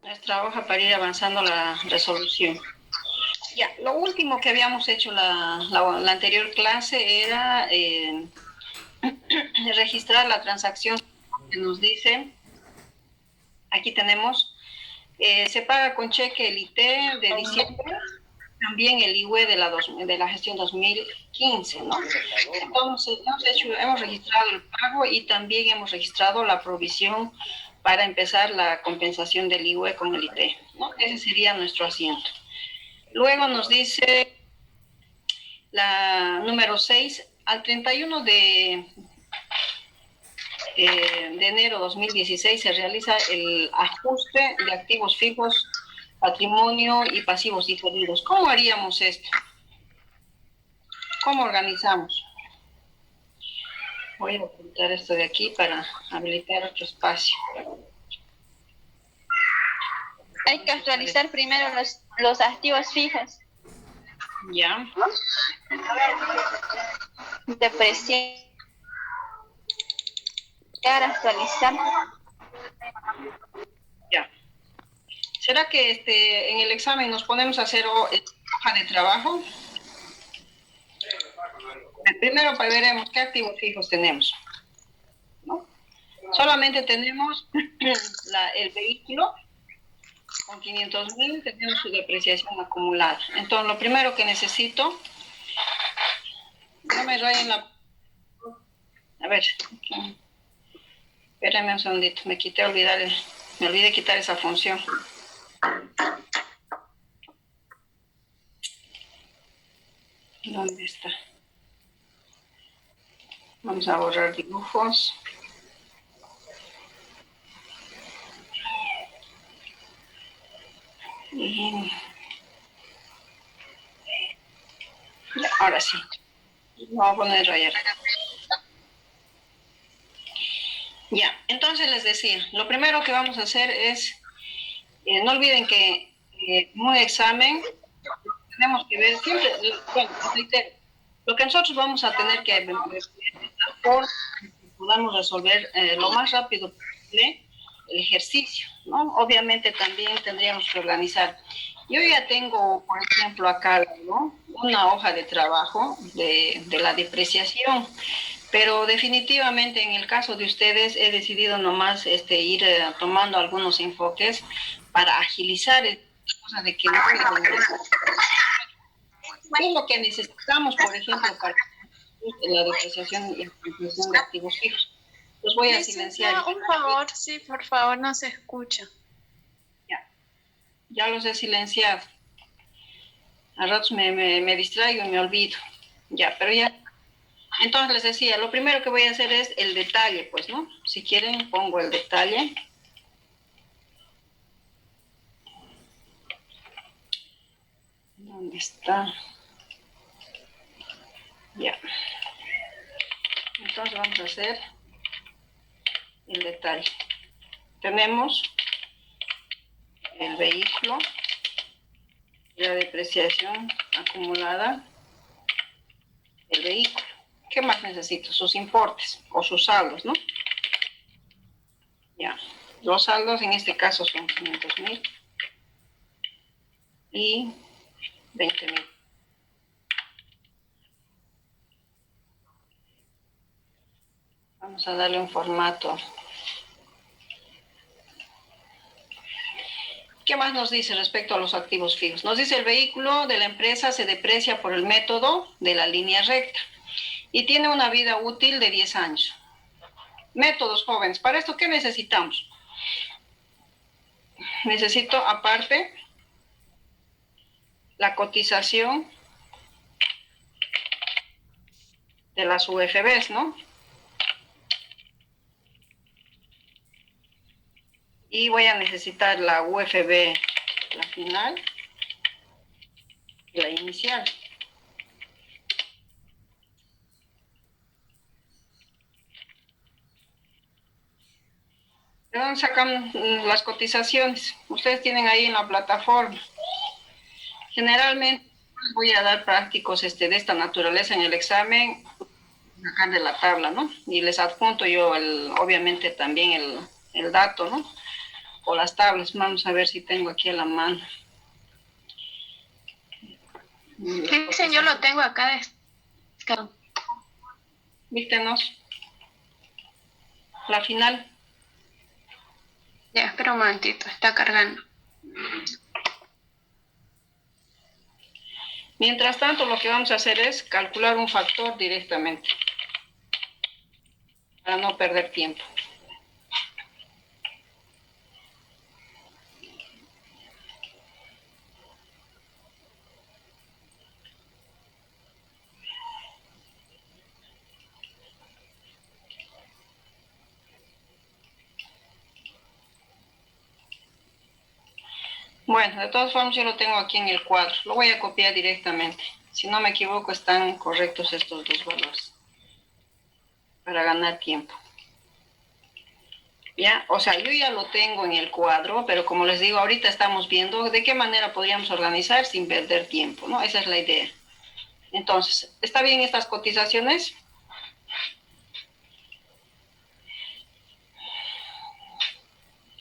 nuestra hoja para ir avanzando la resolución. Ya, lo último que habíamos hecho la anterior clase era registrar la transacción que nos dice, aquí tenemos, se paga con cheque el IT de diciembre, también el IUE de la gestión 2015, ¿no? Entonces, hemos registrado el pago y también hemos registrado la provisión para empezar la compensación del IUE con el IT, ¿no? Ese sería nuestro asiento. Luego nos dice la número 6, al 31 de enero de 2016 se realiza el ajuste de activos fijos, patrimonio y pasivos diferidos. ¿Cómo haríamos esto? ¿Cómo organizamos? Voy a ocultar esto de aquí para habilitar otro espacio. Hay que actualizar primero los activos fijos. Ya. Depreciar, actualizar. Ya. ¿Será que en el examen nos ponemos a hacer hoja de trabajo? Primero veremos qué activos fijos tenemos, ¿no? Solamente tenemos el vehículo con 500,000, tenemos su depreciación acumulada. Entonces, lo primero que necesito, no me rayen la... A ver, espérenme un segundito, me olvidé quitar esa función. ¿Dónde está? Vamos a borrar dibujos. Y... ya, ahora sí. Vamos a poner rayar. Ya, entonces les decía, lo primero que vamos a hacer es, no olviden que en un examen tenemos que ver siempre, bueno, lo que nosotros vamos a tener que ver por podamos resolver lo más rápido posible el ejercicio, ¿no? Obviamente también tendríamos que organizar. Yo ya tengo, por ejemplo, acá, ¿no?, una hoja de trabajo de la depreciación, pero definitivamente en el caso de ustedes he decidido nomás ir tomando algunos enfoques para agilizar cosa de que no ¿qué es lo que necesitamos, por ejemplo, para la depreciación y amortización de activos fijos? Los voy a silenciar. Un favor, sí, por favor, no se escucha. Ya los he silenciado. A ratos me distraigo y me olvido. Ya, pero ya. Entonces les decía, lo primero que voy a hacer es el detalle, pues, ¿no? Si quieren, pongo el detalle. ¿Dónde está? Ya. Entonces vamos a hacer el detalle. Tenemos el vehículo, la depreciación acumulada, el vehículo. ¿Qué más necesito? Sus importes o sus saldos, ¿no? Ya. Los saldos en este caso son 500,000 y 20,000. Vamos a darle un formato. ¿Qué más nos dice respecto a los activos fijos? Nos dice el vehículo de la empresa se deprecia por el método de la línea recta y tiene una vida útil de 10 años. Métodos, jóvenes. ¿Para esto qué necesitamos? Necesito, aparte, la cotización de las UFBs, ¿no? Y voy a necesitar la UFB, la final, y la inicial. ¿De dónde sacan las cotizaciones? Ustedes tienen ahí en la plataforma. Generalmente voy a dar prácticos de esta naturaleza en el examen, acá de la tabla, ¿no? Y les adjunto yo, obviamente, también el dato, ¿no? o las tablas. Vamos a ver si tengo aquí a la mano. Dicen, yo lo tengo acá descargado. Vístenos. La final. Ya, espera un momentito, está cargando. Mientras tanto, lo que vamos a hacer es calcular un factor directamente para no perder tiempo. Bueno, de todas formas yo lo tengo aquí en el cuadro. Lo voy a copiar directamente. Si no me equivoco, están correctos estos dos valores. Para ganar tiempo. ¿Ya? O sea, yo ya lo tengo en el cuadro, pero como les digo, ahorita estamos viendo de qué manera podríamos organizar sin perder tiempo, ¿no? Esa es la idea. Entonces, ¿está bien estas cotizaciones?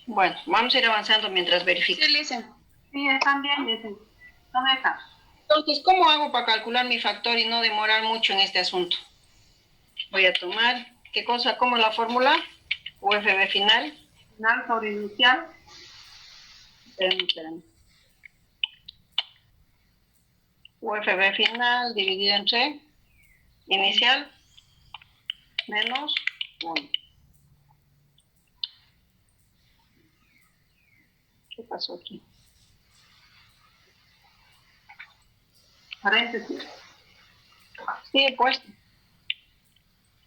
Bueno, vamos a ir avanzando mientras verifico. Sí, dicen. Sí, están bien, dicen. ¿Dónde están? Entonces, ¿cómo hago para calcular mi factor y no demorar mucho en este asunto? Voy a tomar, ¿qué cosa? ¿Cómo la fórmula? UFB final. Final sobre inicial. Espérenme. UFB final dividido entre inicial menos 1. ¿Qué pasó aquí? Paréntesis. Sí, he puesto.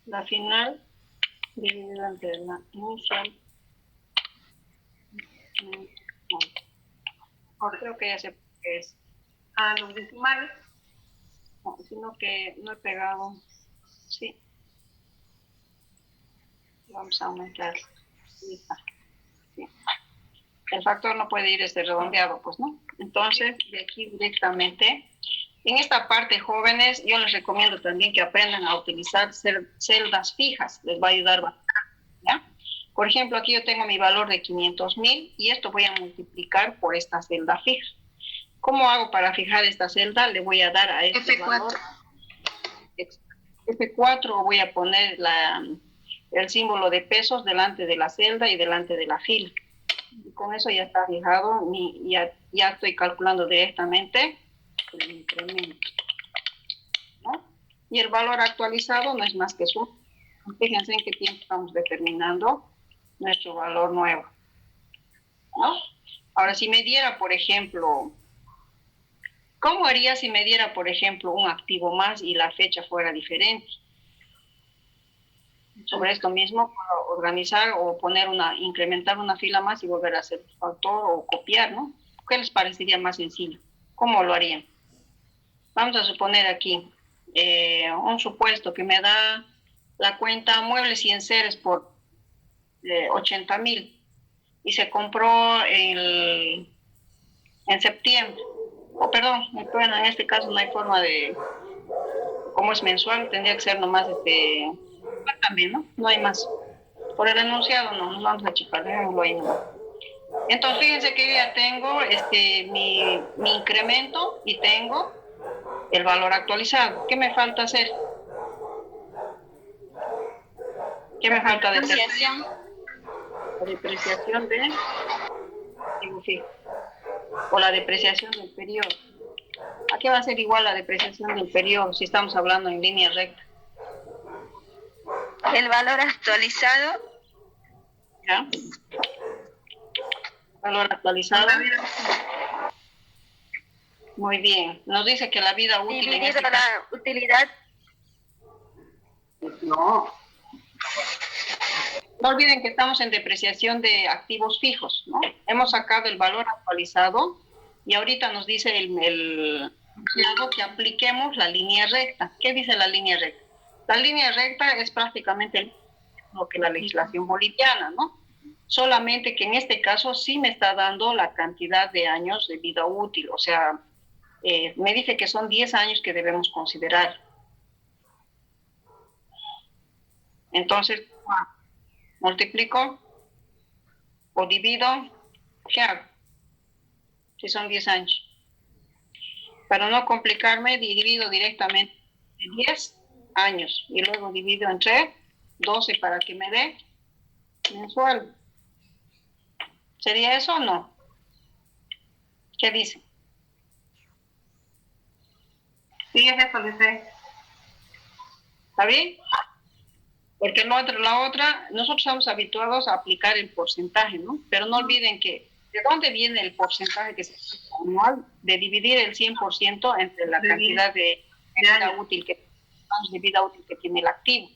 La final dividida entre la inicial. Ahora creo que ya sé qué es. Ah, los decimales. No, sino que no he pegado. Sí. Vamos a aumentar. Sí. El factor no puede ir redondeado, pues, ¿no? Entonces, de aquí directamente. En esta parte, jóvenes, yo les recomiendo también que aprendan a utilizar celdas fijas. Les va a ayudar bastante, ¿ya? Por ejemplo, aquí yo tengo mi valor de 500,000 y esto voy a multiplicar por esta celda fija. ¿Cómo hago para fijar esta celda? Le voy a dar a este F4. valor F4, voy a poner el símbolo de pesos delante de la celda y delante de la fila. Y con eso ya está fijado, ya estoy calculando directamente el incremento, ¿no? Y el valor actualizado no es más que su. Fíjense en qué tiempo estamos determinando nuestro valor nuevo, ¿no? Ahora, si me diera, por ejemplo, ¿cómo haría si me diera, por ejemplo, un activo más y la fecha fuera diferente? Sobre esto mismo, puedo organizar o incrementar una fila más y volver a hacer el factor o copiar, ¿no? ¿Qué les parecería más sencillo? ¿Cómo lo harían? Vamos a suponer aquí un supuesto que me da la cuenta muebles y enseres por 80,000 y se compró en septiembre. Perdón, en este caso no hay forma de, como es mensual, tendría que ser nomás también, ¿no? No hay más. Por el enunciado no, nos vamos a chipar, dejémoslo ahí nomás. Entonces, fíjense que yo ya tengo mi incremento y tengo el valor actualizado. ¿Qué me falta hacer? ¿Qué me falta de Depreciación. La depreciación de activo fijo o la depreciación del periodo. ¿A qué va a ser igual la depreciación del periodo si estamos hablando en línea recta? El valor actualizado. ¿Ya? Valor actualizado. Muy bien. Nos dice que la vida útil en Dividido la utilidad. No. No olviden que estamos en depreciación de activos fijos, ¿no? Hemos sacado el valor actualizado y ahorita nos dice el que apliquemos la línea recta. ¿Qué dice la línea recta? La línea recta es prácticamente lo que la legislación boliviana, ¿no? Solamente que en este caso sí me está dando la cantidad de años de vida útil, o sea, me dice que son 10 años que debemos considerar. Entonces, multiplico o divido ¿Qué hago? Si son 10 años. Para no complicarme, divido directamente en 10 años y luego divido entre 12 para que me dé mensual. ¿Sería eso o no? ¿Qué dice? Sí, es eso, dice. ¿Está bien? Porque la otra, nosotros estamos habituados a aplicar el porcentaje, ¿no? Pero no olviden que, ¿de dónde viene el porcentaje que se aplica anual? De dividir el 100% entre la cantidad de años de vida útil que tiene el activo.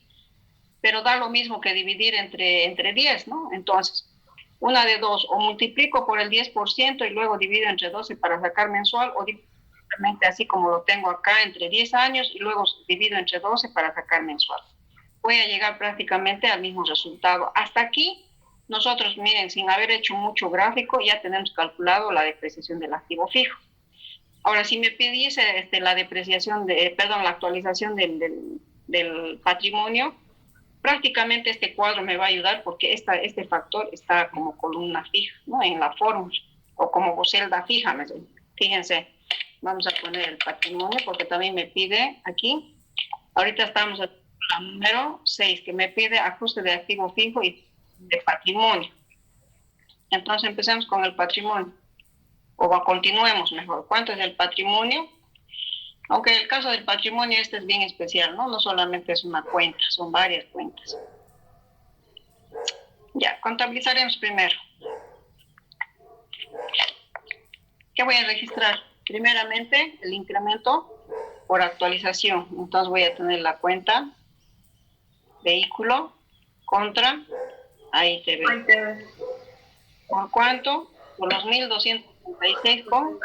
Pero da lo mismo que dividir entre 10, ¿no? Entonces, una de dos, o multiplico por el 10% y luego divido entre 12 para sacar mensual, o directamente así como lo tengo acá, entre 10 años y luego divido entre 12 para sacar mensual. Voy a llegar prácticamente al mismo resultado. Hasta aquí, nosotros, miren, sin haber hecho mucho gráfico, ya tenemos calculado la depreciación del activo fijo. Ahora, si me pidiese la depreciación, la actualización del patrimonio, prácticamente este cuadro me va a ayudar porque este factor está como columna fija, ¿no? En la fórmula, o como celda fija. Fíjense, vamos a poner el patrimonio porque también me pide aquí, ahorita estamos en la número 6, que me pide ajuste de activo fijo y de patrimonio. Entonces empecemos con el patrimonio, o continuemos mejor. ¿Cuánto es el patrimonio? Aunque el caso del patrimonio este es bien especial, ¿no? No solamente es una cuenta, son varias cuentas. Ya, contabilizaremos primero. ¿Qué voy a registrar? Primeramente, el incremento por actualización. Entonces voy a tener la cuenta vehículo contra AITB. ¿Por cuánto? Por los 1.236 con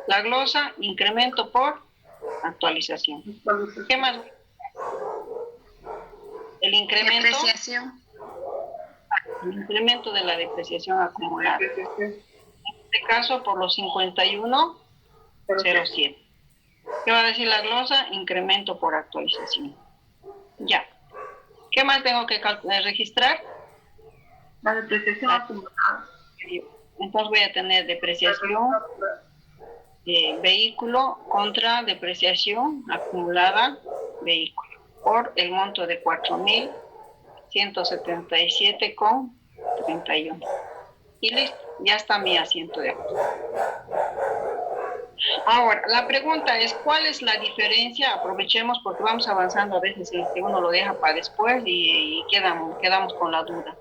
la glosa, incremento por actualización. ¿Qué más? El incremento. Depreciación. El incremento de la depreciación acumulada. En este caso, por los 51.07. ¿Qué va a decir la glosa? Incremento por actualización. Ya. ¿Qué más tengo que registrar? La depreciación acumulada. Entonces voy a tener depreciación de vehículo contra depreciación acumulada vehículo por el monto de 4.177,31. Y listo, ya está mi asiento de acto. Ahora, la pregunta es, ¿cuál es la diferencia? Aprovechemos porque vamos avanzando a veces que uno lo deja para después y quedamos con la duda.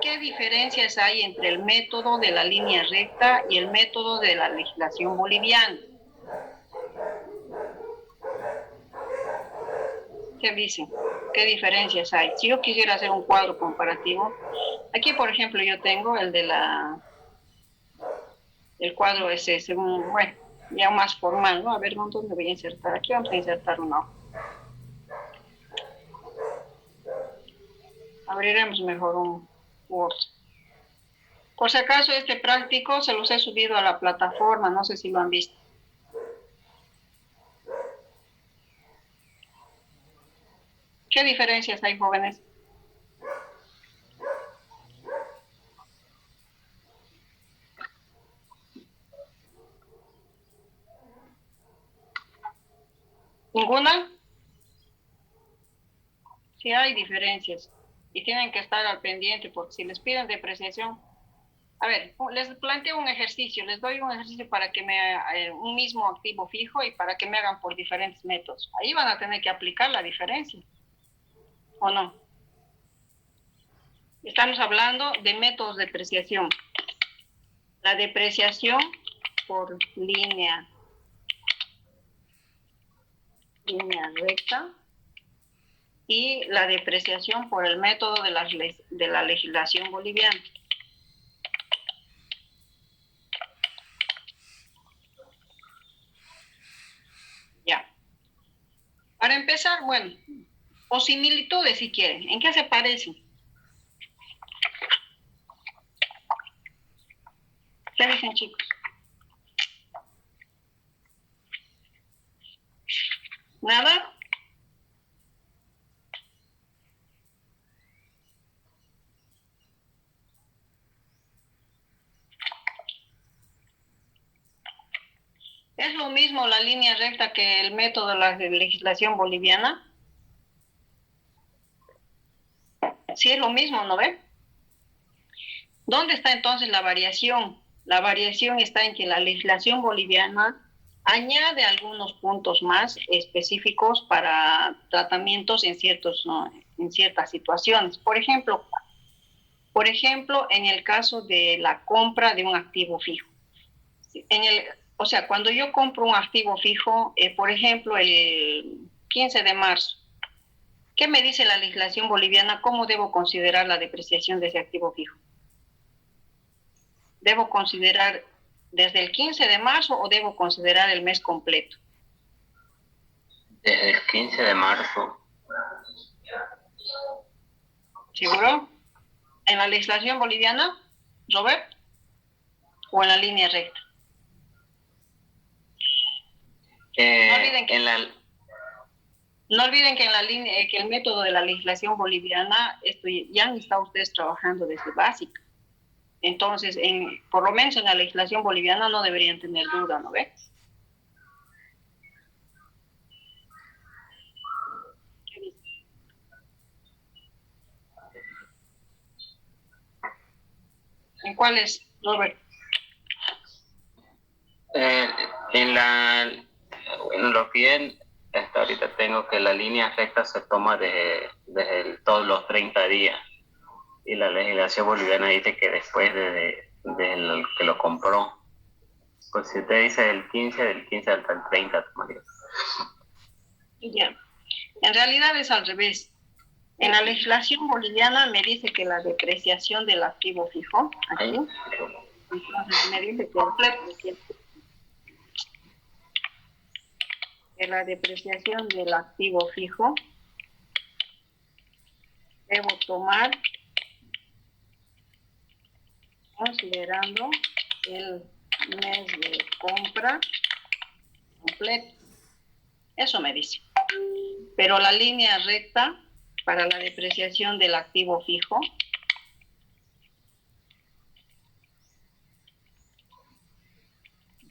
¿Qué diferencias hay entre el método de la línea recta y el método de la legislación boliviana? ¿Qué dicen? ¿Qué diferencias hay? Si yo quisiera hacer un cuadro comparativo, aquí por ejemplo yo tengo el cuadro ese, según, bueno, ya más formal, ¿no? A ver, ¿dónde voy a insertar? Aquí vamos a insertar una hoja. Abriremos mejor un Word. Por si acaso este práctico se los he subido a la plataforma, no sé si lo han visto. ¿Qué diferencias hay, jóvenes? ¿Ninguna? Sí hay diferencias y tienen que estar al pendiente porque si les piden depreciación, a ver, les planteo un ejercicio, les doy un ejercicio para que un mismo activo fijo y para que me hagan por diferentes métodos. Ahí van a tener que aplicar la diferencia, ¿o no? Estamos hablando de métodos de depreciación. La depreciación por línea recta y la depreciación por el método de la legislación boliviana. Ya. Para empezar, bueno, o similitudes si quieren. ¿En qué se parecen? ¿Qué dicen, chicos? ¿Nada? lo mismo la línea recta que el método de la legislación boliviana? Sí es lo mismo, ¿no ve? ¿Dónde está entonces la variación? La variación está en que la legislación boliviana añade algunos puntos más específicos para tratamientos en ciertos, ¿no?, en ciertas situaciones. Por ejemplo, en el caso de la compra de un activo fijo. O sea, cuando yo compro un activo fijo, por ejemplo, el 15 de marzo, ¿qué me dice la legislación boliviana? ¿Cómo debo considerar la depreciación de ese activo fijo? ¿Debo considerar desde el 15 de marzo o debo considerar el mes completo? Desde el 15 de marzo. ¿Seguro? ¿En la legislación boliviana, Robert? ¿O en la línea recta? No olviden que en la línea, que el método de la legislación boliviana, ya han estado ustedes trabajando desde básica. Entonces, por lo menos en la legislación boliviana no deberían tener duda, ¿no ves? ¿En cuáles, Robert? En lo que hasta ahorita tengo que la línea recta se toma desde todos los 30 días. Y la legislación boliviana dice que después de el que lo compró. Pues si usted dice del 15 hasta el 30, tomaría. Ya. En realidad es al revés. En la legislación boliviana me dice que la depreciación del activo fijo, aquí, entonces me dice que la depreciación del activo fijo debo tomar considerando el mes de compra completo. Eso me dice. Pero la línea recta para la depreciación del activo fijo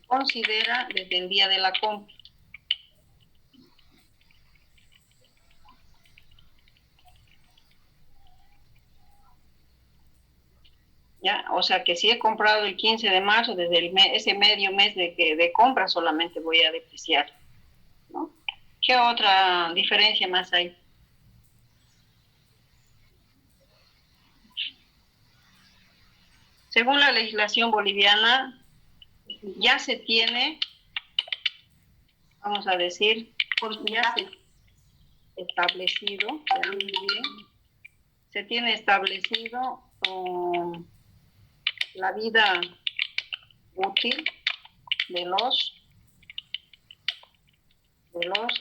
considera desde el día de la compra. ¿Ya? O sea que si he comprado el 15 de marzo, desde ese medio mes de compra solamente voy a depreciar, ¿no? ¿Qué otra diferencia más hay? Según la legislación boliviana, ya se tiene, vamos a decir, ya se establecido, se tiene establecido la vida útil de los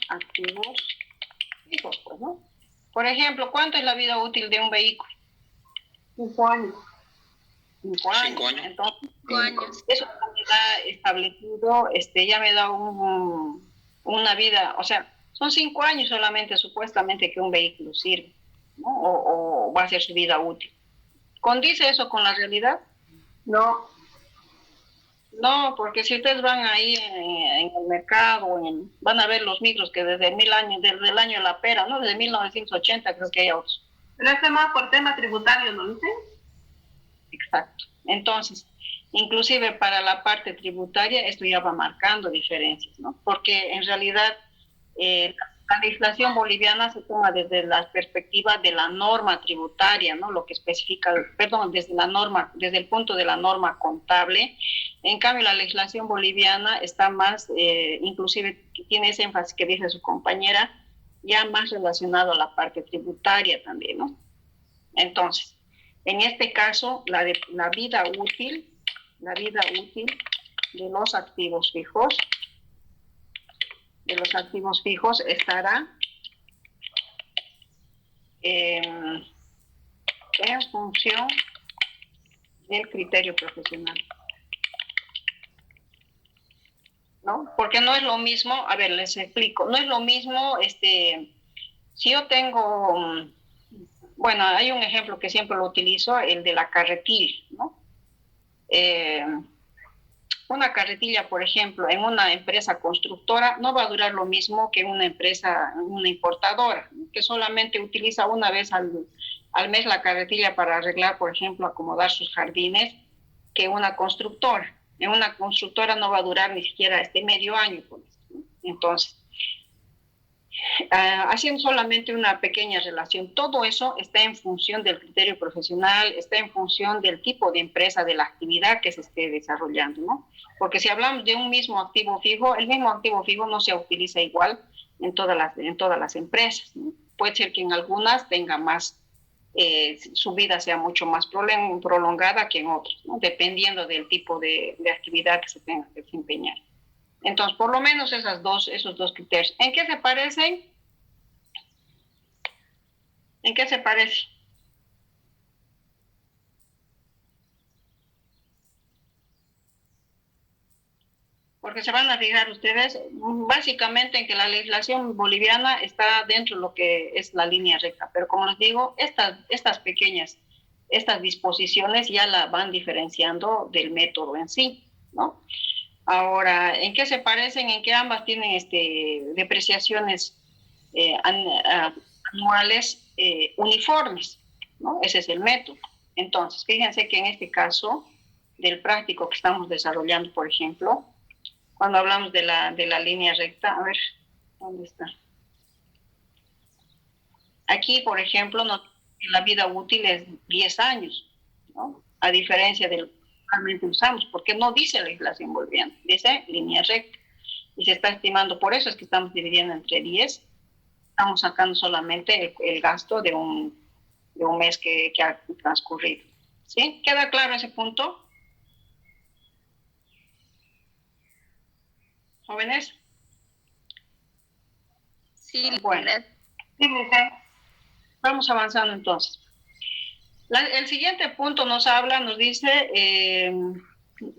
activos fijos, pues, ¿no? Por ejemplo, ¿cuánto es la vida útil de un vehículo? 5 años. 5 años. 5 años. Entonces, 5 años. eso ya me da establecido, ya me da una vida, o sea, son 5 años solamente supuestamente que un vehículo sirve, ¿no? O va a ser su vida útil. ¿Condice eso con la realidad? No. No, porque si ustedes van ahí en el mercado, van a ver los micros que desde el año de la pera, ¿no? Desde 1980 creo que hay otros. Pero este más por tema tributario, ¿no dice? Exacto. Entonces, inclusive para la parte tributaria, esto ya va marcando diferencias, ¿no? Porque en realidad la legislación boliviana se toma desde la perspectiva de la norma tributaria, ¿no? Lo que especifica, perdón, desde el punto de la norma contable. En cambio, la legislación boliviana está más, inclusive tiene ese énfasis que dice su compañera, ya más relacionado a la parte tributaria también, ¿no? Entonces, en este caso, la vida útil de los activos fijos, estará en función del criterio profesional, ¿no? Porque no es lo mismo, a ver, les explico, no es lo mismo, si yo tengo, bueno, hay un ejemplo que siempre lo utilizo, el de la carretil, ¿no? una carretilla, por ejemplo, en una empresa constructora no va a durar lo mismo que una empresa, una importadora, que solamente utiliza una vez al mes la carretilla para arreglar, por ejemplo, acomodar sus jardines, que una constructora. En una constructora no va a durar ni siquiera medio año. Pues, ¿no? Entonces, haciendo solamente una pequeña relación, todo eso está en función del criterio profesional, está en función del tipo de empresa, de la actividad que se esté desarrollando, ¿no? Porque si hablamos de un mismo activo fijo, el mismo activo fijo no se utiliza igual en todas las empresas, ¿no? Puede ser que en algunas tenga más, su vida sea mucho más prolongada que en otras, ¿no? Dependiendo del tipo de actividad que se tenga que desempeñar. Entonces, por lo menos esos dos criterios. ¿En qué se parecen? ¿En qué se parece? Porque se van a fijar ustedes básicamente en que la legislación boliviana está dentro de lo que es la línea recta. Pero como les digo, estas pequeñas, estas disposiciones ya la van diferenciando del método en sí, ¿no? Ahora, ¿en qué se parecen? En que ambas tienen depreciaciones anuales uniformes, ¿no? Ese es el método. Entonces, fíjense que en este caso del práctico que estamos desarrollando, por ejemplo, cuando hablamos de la línea recta, a ver, ¿dónde está? Aquí, por ejemplo, la vida útil es 10 años, ¿no? A diferencia del realmente usamos, porque no dice legislación boliviana, dice línea recta. Y se está estimando, por eso es que estamos dividiendo entre 10, estamos sacando solamente el gasto de un mes que ha transcurrido. ¿Sí? ¿Queda claro ese punto? ¿Jóvenes? Sí, bueno. Vamos avanzando entonces. El siguiente punto nos dice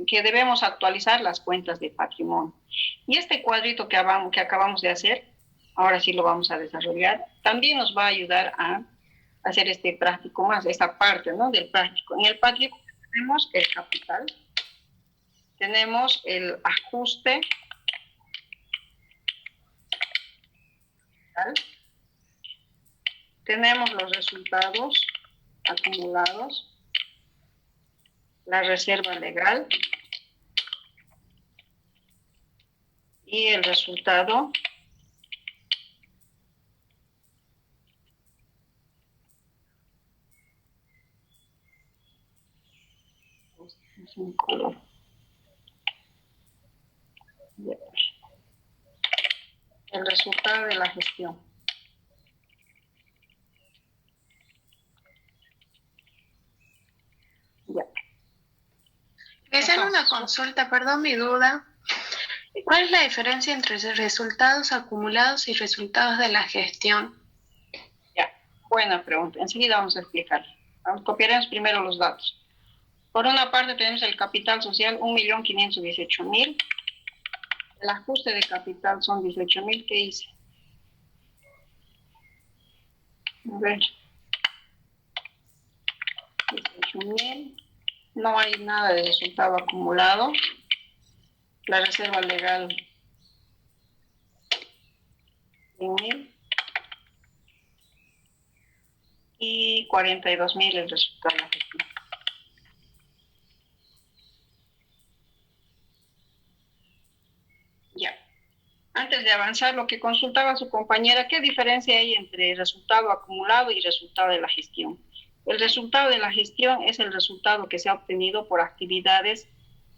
que debemos actualizar las cuentas de patrimonio. Y este cuadrito que acabamos de hacer, ahora sí lo vamos a desarrollar, también nos va a ayudar a hacer este práctico más, esta parte, ¿no? Del práctico. En el práctico tenemos el capital, tenemos el ajuste, tenemos los resultados acumulados, la reserva legal y el resultado de la gestión. Ya. Voy a hacer una consulta, perdón mi duda. ¿Cuál es la diferencia entre resultados acumulados y resultados de la gestión? Ya, buena pregunta. Enseguida vamos a explicar. Copiaremos primero los datos. Por una parte tenemos el capital social, 1.518.000. El ajuste de capital son 18.000. ¿Qué hice? A ver. 18.000. No hay nada de resultado acumulado. La reserva legal, 100.000. Y 42.000 el resultado de la gestión. Ya. Antes de avanzar, lo que consultaba su compañera, ¿qué diferencia hay entre resultado acumulado y resultado de la gestión? El resultado de la gestión es el resultado que se ha obtenido por actividades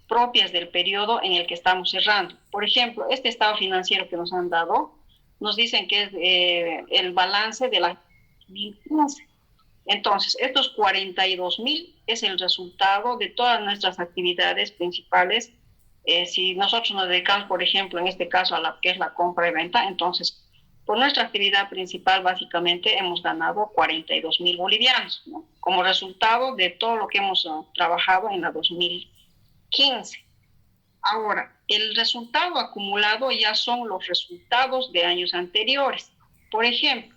propias del periodo en el que estamos cerrando. Por ejemplo, este estado financiero que nos han dado, nos dicen que es el balance de la 2015. Entonces, estos 42.000 es el resultado de todas nuestras actividades principales. Si nosotros nos dedicamos, por ejemplo, en este caso a la que es la compra y venta, entonces, por nuestra actividad principal, básicamente hemos ganado 42.000 bolivianos, ¿no? Como resultado de todo lo que hemos trabajado en la 2015. Ahora, el resultado acumulado ya son los resultados de años anteriores. Por ejemplo,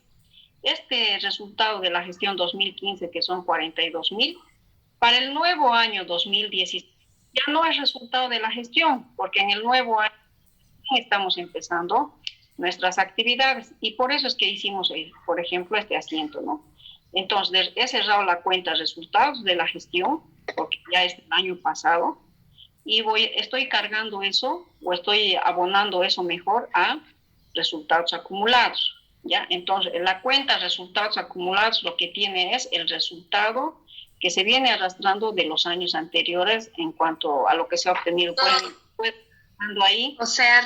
este resultado de la gestión 2015, que son 42.000, para el nuevo año 2016 ya no es resultado de la gestión, porque en el nuevo año estamos empezando nuestras actividades y por eso es que hicimos, por ejemplo, este asiento, ¿no? Entonces, he cerrado la cuenta resultados de la gestión, porque ya es del año pasado, y estoy cargando eso, o estoy abonando eso mejor a resultados acumulados, ¿ya? Entonces, la cuenta resultados acumulados lo que tiene es el resultado que se viene arrastrando de los años anteriores en cuanto a lo que se ha obtenido. Ahí. O sea,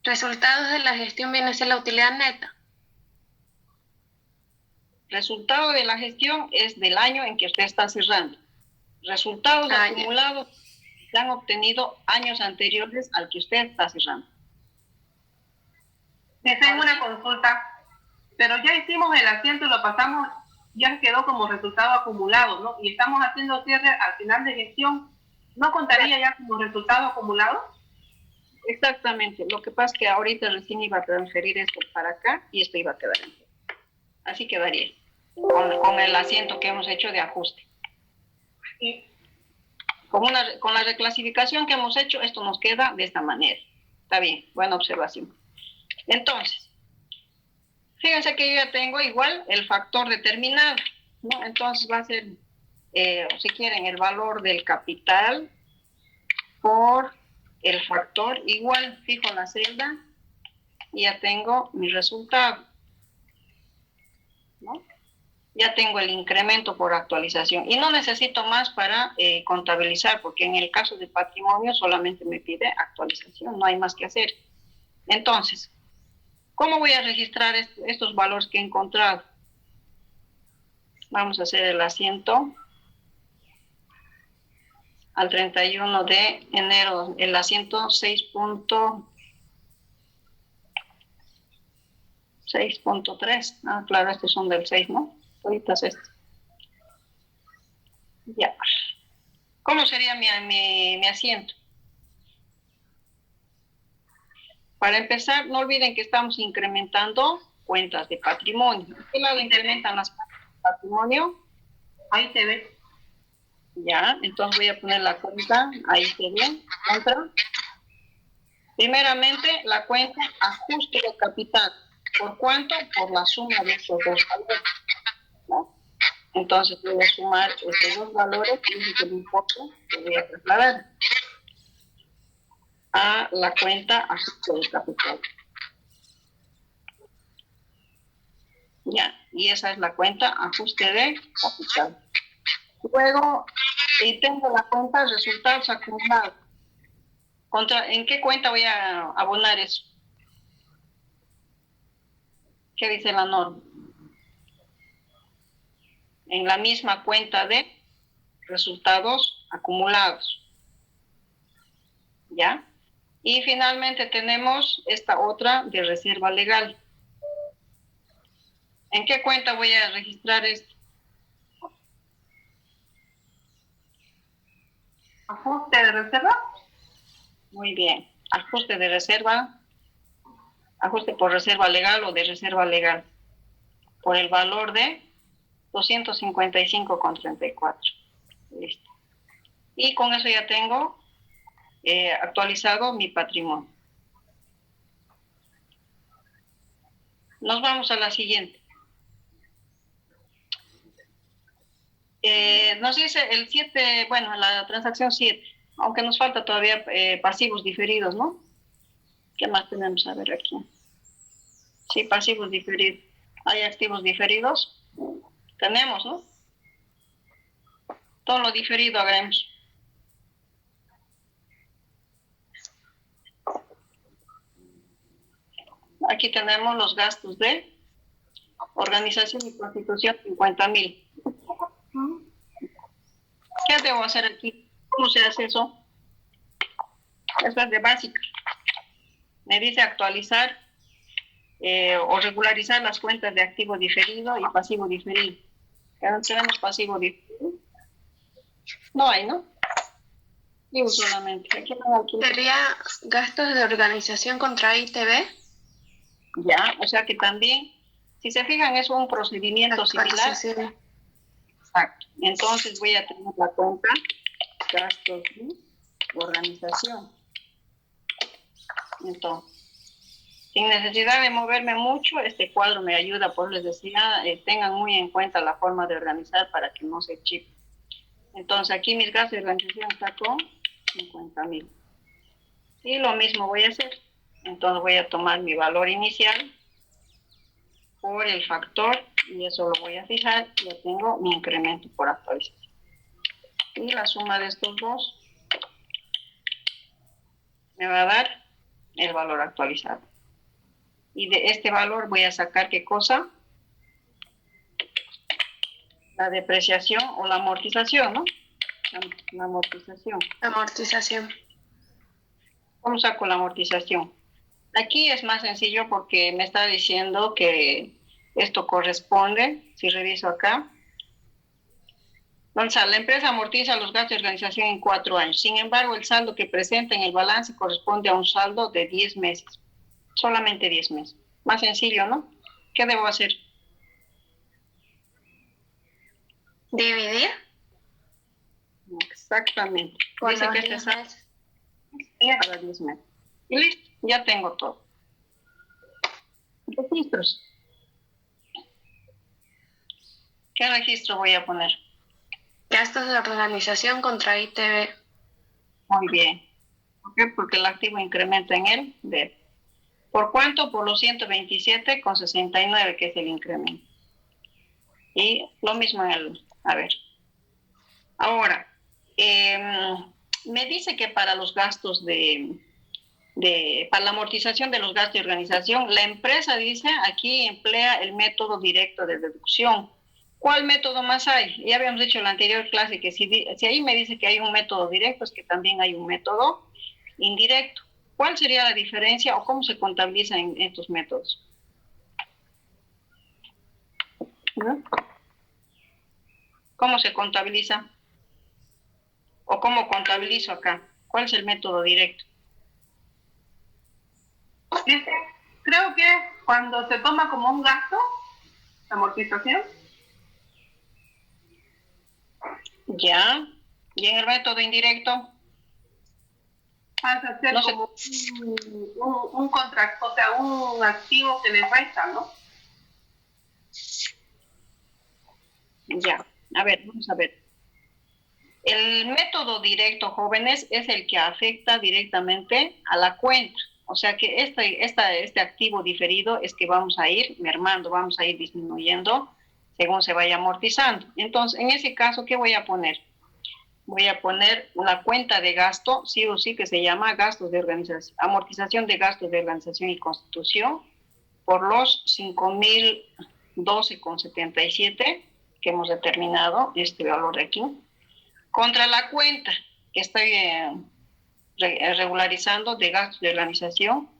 resultados de la gestión viene a ser la utilidad neta. Resultado de la gestión es del año en que usted está cerrando. Resultados acumulados se han obtenido años anteriores al que usted está cerrando. Tengo una consulta, pero ya hicimos el asiento y lo pasamos, ya quedó como resultado acumulado, ¿no? Y estamos haciendo cierre al final de gestión, ¿no contaría ya como resultado acumulado? Exactamente, lo que pasa es que ahorita recién iba a transferir esto para acá y esto iba a quedar en. Así quedaría, con el asiento que hemos hecho de ajuste. Y con la reclasificación que hemos hecho, esto nos queda de esta manera. Está bien, buena observación. Entonces, fíjense que yo ya tengo igual el factor determinado, ¿no? Entonces va a ser, si quieren, el valor del capital por el factor igual, fijo la celda y ya tengo mi resultado, ¿no? Ya tengo el incremento por actualización y no necesito más para contabilizar, porque en el caso de patrimonio solamente me pide actualización, no hay más que hacer. Entonces, ¿cómo voy a registrar estos valores que he encontrado? Vamos a hacer el asiento al 31 de enero, el asiento 6.3. Ah, claro, estos son del 6, ¿no? Ahorita es este. Ya. ¿Cómo sería mi asiento? Para empezar, no olviden que estamos incrementando cuentas de patrimonio. ¿En qué lado incrementan las cuentas de patrimonio? Ahí se ve. Ya, entonces voy a poner la cuenta, ahí se ve, contra. Primeramente, la cuenta ajuste de capital. ¿Por cuánto? Por la suma de estos dos valores, ¿no? Entonces voy a sumar estos dos valores y ese es el importe que voy a trasladar a la cuenta ajuste de capital. Ya, y esa es la cuenta ajuste de capital. Luego, tengo la cuenta resultados acumulados. ¿En qué cuenta voy a abonar eso? ¿Qué dice la norma? En la misma cuenta de resultados acumulados. ¿Ya? Y finalmente tenemos esta otra de reserva legal. ¿En qué cuenta voy a registrar esto? ¿Ajuste de reserva? Muy bien. Ajuste de reserva. Ajuste por reserva legal o de reserva legal. Por el valor de 255,34. Listo. Y con eso ya tengo actualizado mi patrimonio. Nos vamos a la siguiente. Nos dice el 7, bueno, la transacción 7, aunque nos falta todavía pasivos diferidos, ¿no? ¿Qué más tenemos? A ver aquí. Sí, pasivos diferidos. ¿Hay activos diferidos? Tenemos, ¿no? Todo lo diferido haremos. Aquí tenemos los gastos de organización y constitución, 50,000. ¿Qué debo hacer aquí? ¿Cómo se hace eso? Eso es de básica. Me dice actualizar o regularizar las cuentas de activo diferido y pasivo diferido. ¿Ya no tenemos pasivo diferido? No hay, ¿no? Digo solamente. Aquí ¿Sería gastos de organización contra ITV? Ya, o sea que también, si se fijan, es un procedimiento similar. Exacto. Entonces voy a tener la cuenta gastos de organización. Entonces, sin necesidad de moverme mucho, este cuadro me ayuda, por les decía, tengan muy en cuenta la forma de organizar para que no se chip. Entonces, aquí mis gastos de organización están con 50,000. Y lo mismo voy a hacer. Entonces, voy a tomar mi valor inicial por el factor y eso lo voy a fijar. Ya tengo mi incremento por actualización. Y la suma de estos dos me va a dar el valor actualizado. Y de este valor voy a sacar ¿qué cosa? La depreciación o la amortización, ¿no? La amortización. Amortización. ¿Cómo saco la amortización? Aquí es más sencillo porque me está diciendo que esto corresponde, si reviso acá, entonces, la empresa amortiza los gastos de organización en 4 años. Sin embargo, el saldo que presenta en el balance corresponde a un saldo de 10 meses. Solamente 10 meses. Más sencillo, ¿no? ¿Qué debo hacer? Dividir. Exactamente. Con Dice los que este 10 saldo meses. es para 10 meses. Y listo, ya tengo todo. Registros. ¿Qué registro voy a poner? Gastos de organización contra ITV. Muy bien. ¿Por qué? Porque el activo incrementa en el B. ¿Por cuánto? Por los 127,69, que es el incremento. Y lo mismo en el... A ver. Ahora, me dice que para los gastos para la amortización de los gastos de organización, la empresa dice aquí emplea el método directo de deducción. ¿Cuál método más hay? Ya habíamos dicho en la anterior clase que si ahí me dice que hay un método directo, es que también hay un método indirecto. ¿Cuál sería la diferencia o cómo se contabiliza en estos métodos? ¿No? ¿Cómo se contabiliza? ¿O cómo contabilizo acá? ¿Cuál es el método directo? Creo que cuando se toma como un gasto, amortización, Ya. ¿Y en el método indirecto? pasa a ser No sé. como un contrato, o sea, un activo que le resta, ¿no? Ya. A ver, vamos a ver. El método directo, jóvenes, es el que afecta directamente a la cuenta. O sea que este activo diferido es que vamos a ir mermando, vamos a ir disminuyendo según se vaya amortizando. Entonces, en ese caso, ¿qué voy a poner? Voy a poner una cuenta de gasto, sí o sí, que se llama gastos de organización, amortización de gastos de organización y constitución, por los 5,012,77 que hemos determinado, este valor de aquí, contra la cuenta que estoy regularizando de gastos de organización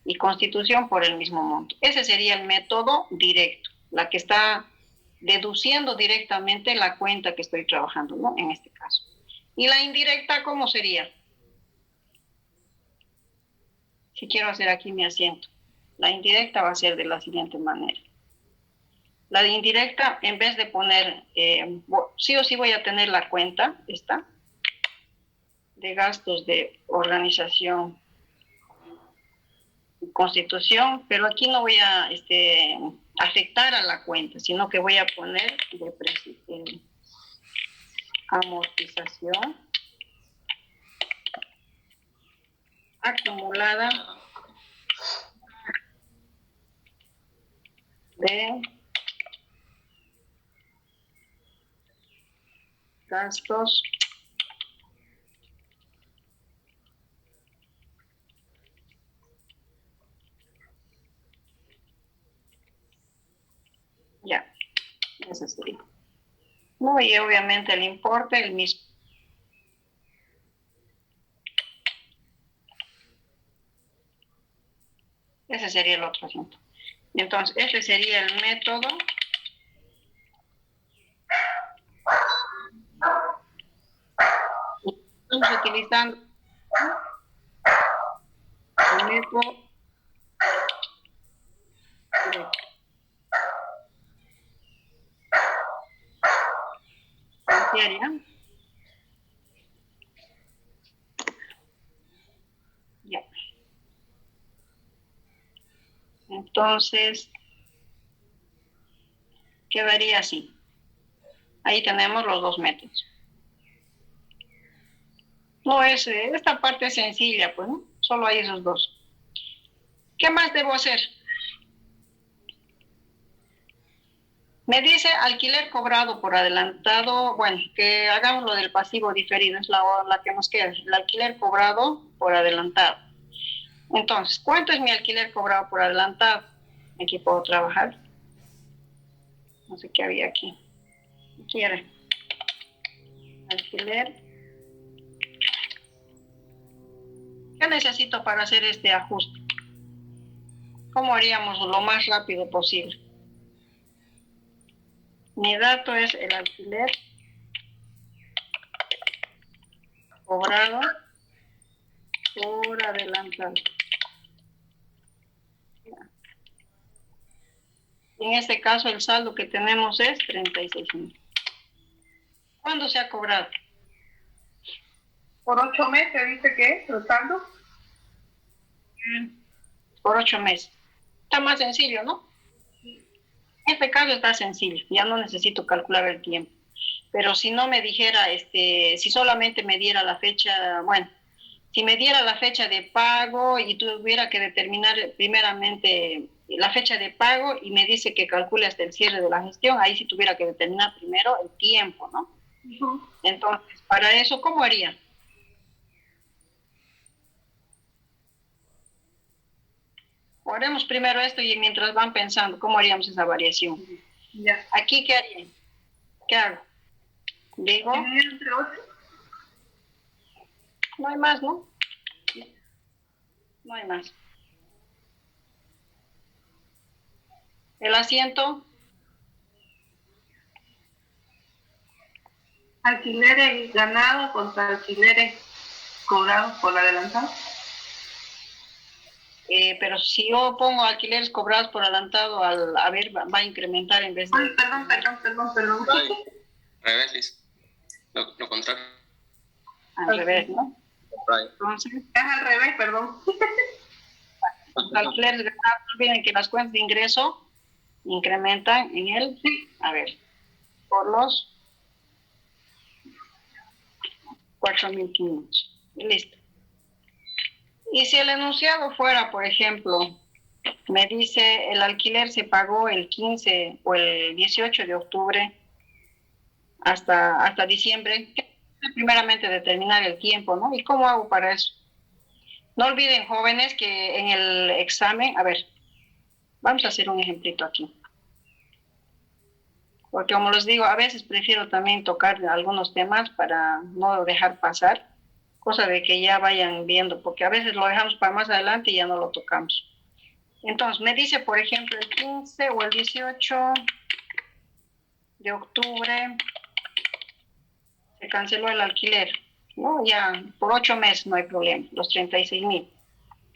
y constitución por el mismo monto. Ese sería el método directo, la que está deduciendo directamente la cuenta que estoy trabajando, ¿no? En este caso. Y la indirecta, ¿cómo sería? Si quiero hacer aquí mi asiento. La indirecta va a ser de la siguiente manera. La de indirecta, en vez de poner, sí o sí voy a tener la cuenta, esta, de gastos de organización y constitución, pero aquí no voy a afectar a la cuenta, sino que voy a poner amortización acumulada de gastos ya, ese sería. No, y obviamente el importe, el mismo. Ese sería el otro asunto. Entonces, este sería el método estamos utilizando el método financiera Entonces, quedaría así. Ahí tenemos los dos métodos. No es, esta parte es sencilla, pues, ¿no? Solo hay esos dos. ¿Qué más debo hacer? Me dice alquiler cobrado por adelantado. Bueno, que hagamos lo del pasivo diferido, es la que nos queda. El alquiler cobrado por adelantado. Entonces, ¿cuánto es mi alquiler cobrado por adelantado? Aquí puedo trabajar. No sé qué había aquí. ¿Qué quiere? Alquiler. ¿Qué necesito para hacer este ajuste? ¿Cómo haríamos lo más rápido posible? Mi dato es el alquiler cobrado por adelantado. En este caso el saldo que tenemos es 36.000. ¿Cuándo se ha cobrado? Por 8 meses, dice que es, el saldo. Por 8 meses. Está más sencillo, ¿no? En este caso está sencillo, ya no necesito calcular el tiempo. Pero si no me dijera, si solamente me diera la fecha, bueno, si me diera la fecha de pago y tuviera que determinar primeramente la fecha de pago y me dice que calcule hasta el cierre de la gestión, ahí sí tuviera que determinar primero el tiempo, ¿no? Uh-huh. Entonces, para eso, ¿cómo haría? O haremos primero esto y mientras van pensando, ¿cómo haríamos esa variación? Ya. Aquí, ¿qué haría? ¿Qué hago? Digo, Entre 8. no hay más, ¿no? No hay más. El asiento, Alquileres ganados contra alquileres cobrados por adelantado. pero si yo pongo alquileres cobrados por adelantado, a ver, va a incrementar en vez de... Ay, perdón. Al revés, Liz. Lo contrario. Al revés, ¿no? Right. Entonces, Es al revés, perdón. los alquileres ganados, no olviden que las cuentas de ingreso incrementan en el... A ver, por los 4.500. Listo. Y si el enunciado fuera, por ejemplo, me dice el alquiler se pagó el 15 o el 18 de octubre hasta diciembre, primeramente determinar el tiempo, ¿no? ¿Y cómo hago para eso? No olviden, jóvenes, que en el examen, a ver, vamos a hacer un ejemplito aquí. Porque como les digo, a veces prefiero también tocar algunos temas para no dejar pasar, cosa de que ya vayan viendo, porque a veces lo dejamos para más adelante y ya no lo tocamos. Entonces, me dice, por ejemplo, el 15 o el 18 de octubre se canceló el alquiler, ¿no? Ya por 8 meses no hay problema, los 36.000.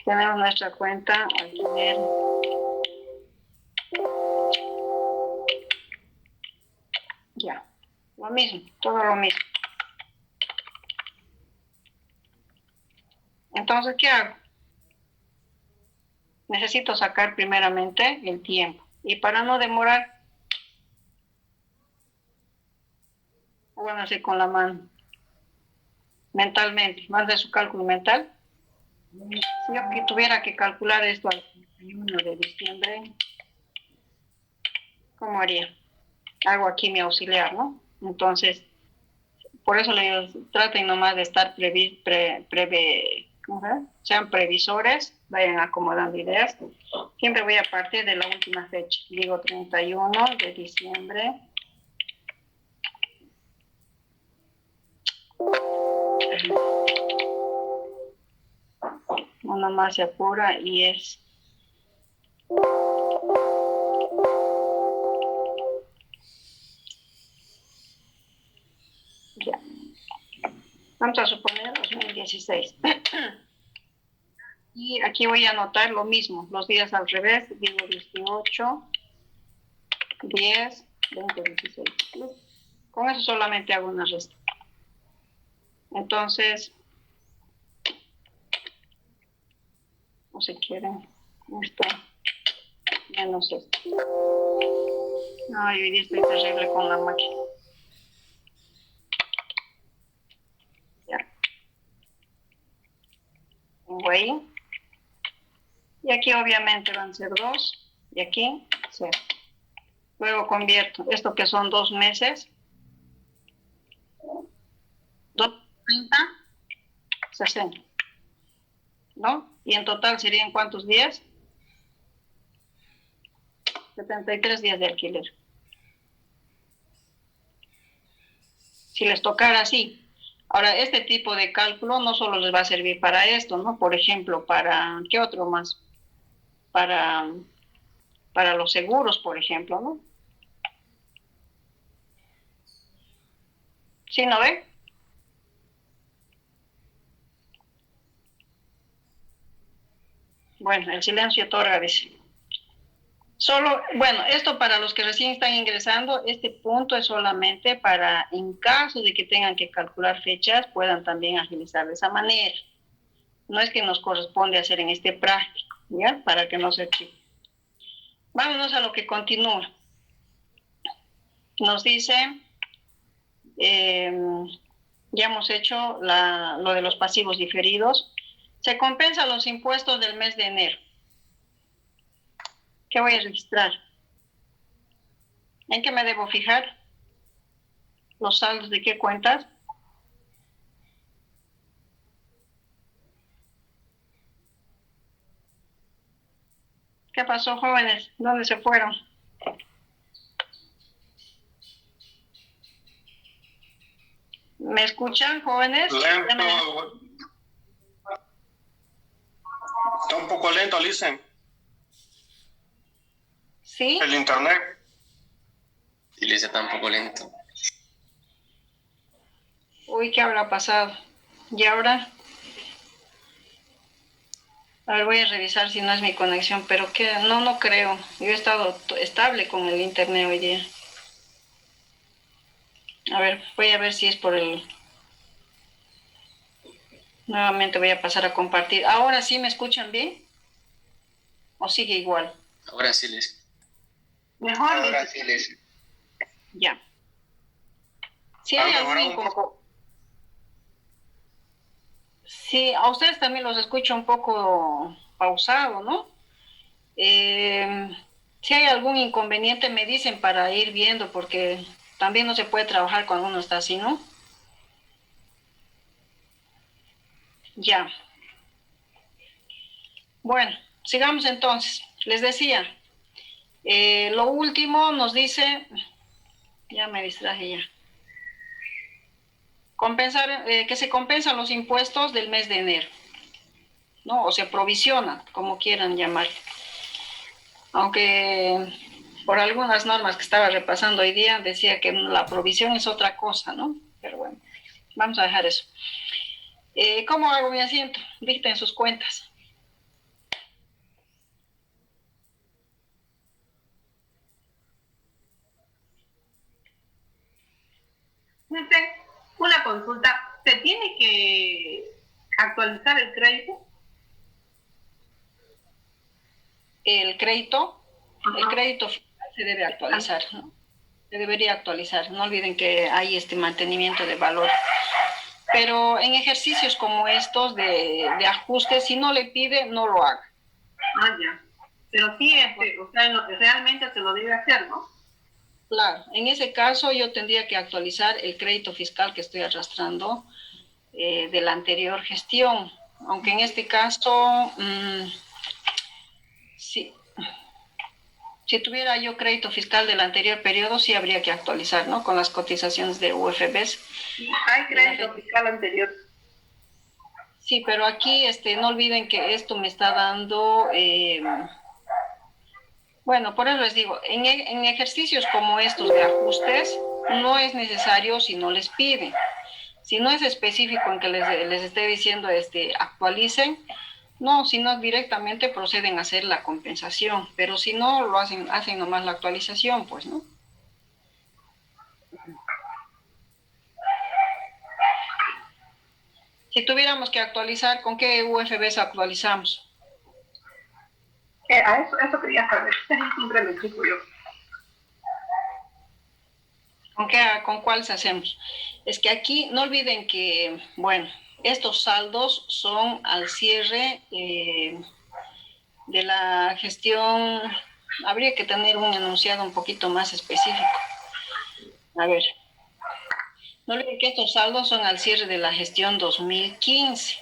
Tenemos nuestra cuenta alquiler. Ya, lo mismo, todo lo mismo. Entonces, ¿qué hago? Necesito sacar primeramente el tiempo. Y para no demorar, lo van a hacer con la mano. Mentalmente, más de su cálculo mental. Si yo tuviera que calcular esto al 31 de diciembre, ¿cómo haría? Hago aquí mi auxiliar, ¿no? Entonces, por eso les traten nomás de estar sean previsores, vayan acomodando ideas. Siempre voy a partir de la última fecha. Digo 31 de diciembre. Uno más se apura y es... Ya. Vamos a suponer 2016. Y aquí voy a anotar lo mismo, los días al revés, digo 18, 10, 20, 16. Con eso solamente hago una resta. Entonces, o si quieren, esto menos esto. Ay, hoy día estoy terrible con la máquina. Ya. Pongo ahí. Y aquí obviamente van a ser 2. Y aquí 0. Luego convierto esto que son 2 meses. 230, 60. ¿No? Y en total serían ¿cuántos días? 73 días de alquiler. Si les tocara así. Ahora, este tipo de cálculo no solo les va a servir para esto, ¿no? Por ejemplo, ¿qué otro más? Para los seguros, por ejemplo, ¿no? ¿Sí, no ve? Bueno, el silencio otorga, dice. Solo, bueno, esto para los que recién están ingresando, este punto es solamente para, en caso de que tengan que calcular fechas, puedan también agilizar de esa manera. No es que nos corresponde hacer en este práctico, ¿ya? Para que no se equivoque. Vámonos a lo que continúa. Nos dice, ya hemos hecho lo de los pasivos diferidos. Se compensan los impuestos del mes de enero. ¿Qué voy a registrar? ¿En qué me debo fijar? ¿Los saldos de qué cuentas? ¿Qué pasó, jóvenes? ¿Dónde se fueron? ¿Me escuchan, jóvenes? Lento. Está un poco lento, Alice. ¿Sí? El internet. Y Alice está un poco lento. Uy, ¿qué habrá pasado? ¿Y ahora? A ver, voy a revisar si no es mi conexión, pero que no creo. Yo he estado estable con el internet hoy día. A ver, voy a ver si es por el... Nuevamente voy a pasar a compartir. ¿Ahora sí me escuchan bien? ¿O sigue igual? Ahora sí, Alice. Mejor. Ahora sí, Alice. Ya. Si hay algún inconveniente... Sí, a ustedes también los escucho un poco pausado, ¿no? Si hay algún inconveniente me dicen para ir viendo, porque también no se puede trabajar cuando uno está así, ¿no? Ya. Bueno, sigamos entonces. Les decía, lo último nos dice, ya me distraje ya. Compensar, que se compensan los impuestos del mes de enero, ¿no? O se provisiona, como quieran llamar. Aunque por algunas normas que estaba repasando hoy día decía que la provisión es otra cosa, ¿no? Pero bueno, vamos a dejar eso. ¿Cómo hago mi asiento? Dicten sus cuentas. Una consulta. ¿Se tiene que actualizar el crédito? El crédito fiscal se debe actualizar, ¿no? Se debería actualizar. No olviden que hay este mantenimiento de valor. Pero en ejercicios como estos de ajuste, si no le pide, no lo haga. Ah, ya. Pero sí, o sea, realmente se lo debe hacer, ¿no? Claro, en ese caso yo tendría que actualizar el crédito fiscal que estoy arrastrando de la anterior gestión. Aunque en este caso, sí. Si tuviera yo crédito fiscal del anterior periodo, sí habría que actualizar, ¿no? Con las cotizaciones de UFBs. Hay crédito fiscal anterior. Sí, pero aquí no olviden que esto me está dando, bueno, por eso les digo, en ejercicios como estos de ajustes, no es necesario si no les piden. Si no es específico en que les esté diciendo actualicen, no, si no directamente proceden a hacer la compensación, pero si no lo hacen nomás la actualización, pues, ¿no? Si tuviéramos que actualizar, ¿con qué UFBs actualizamos? Eso quería saber. Siempre me fijo yo. ¿Con cuáles hacemos? Es que aquí no olviden que, bueno, estos saldos son al cierre de la gestión. Habría que tener un enunciado un poquito más específico. A ver, no olviden que estos saldos son al cierre de la gestión 2015.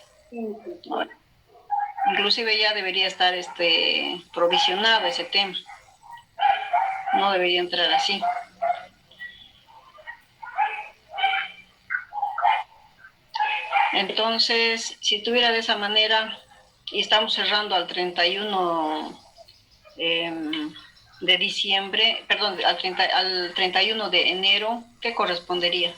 Ahora, inclusive ya debería estar provisionado ese tema. No debería entrar así. Entonces, si tuviera de esa manera, y estamos cerrando al 31 de diciembre, perdón, al 31 de enero, ¿qué correspondería?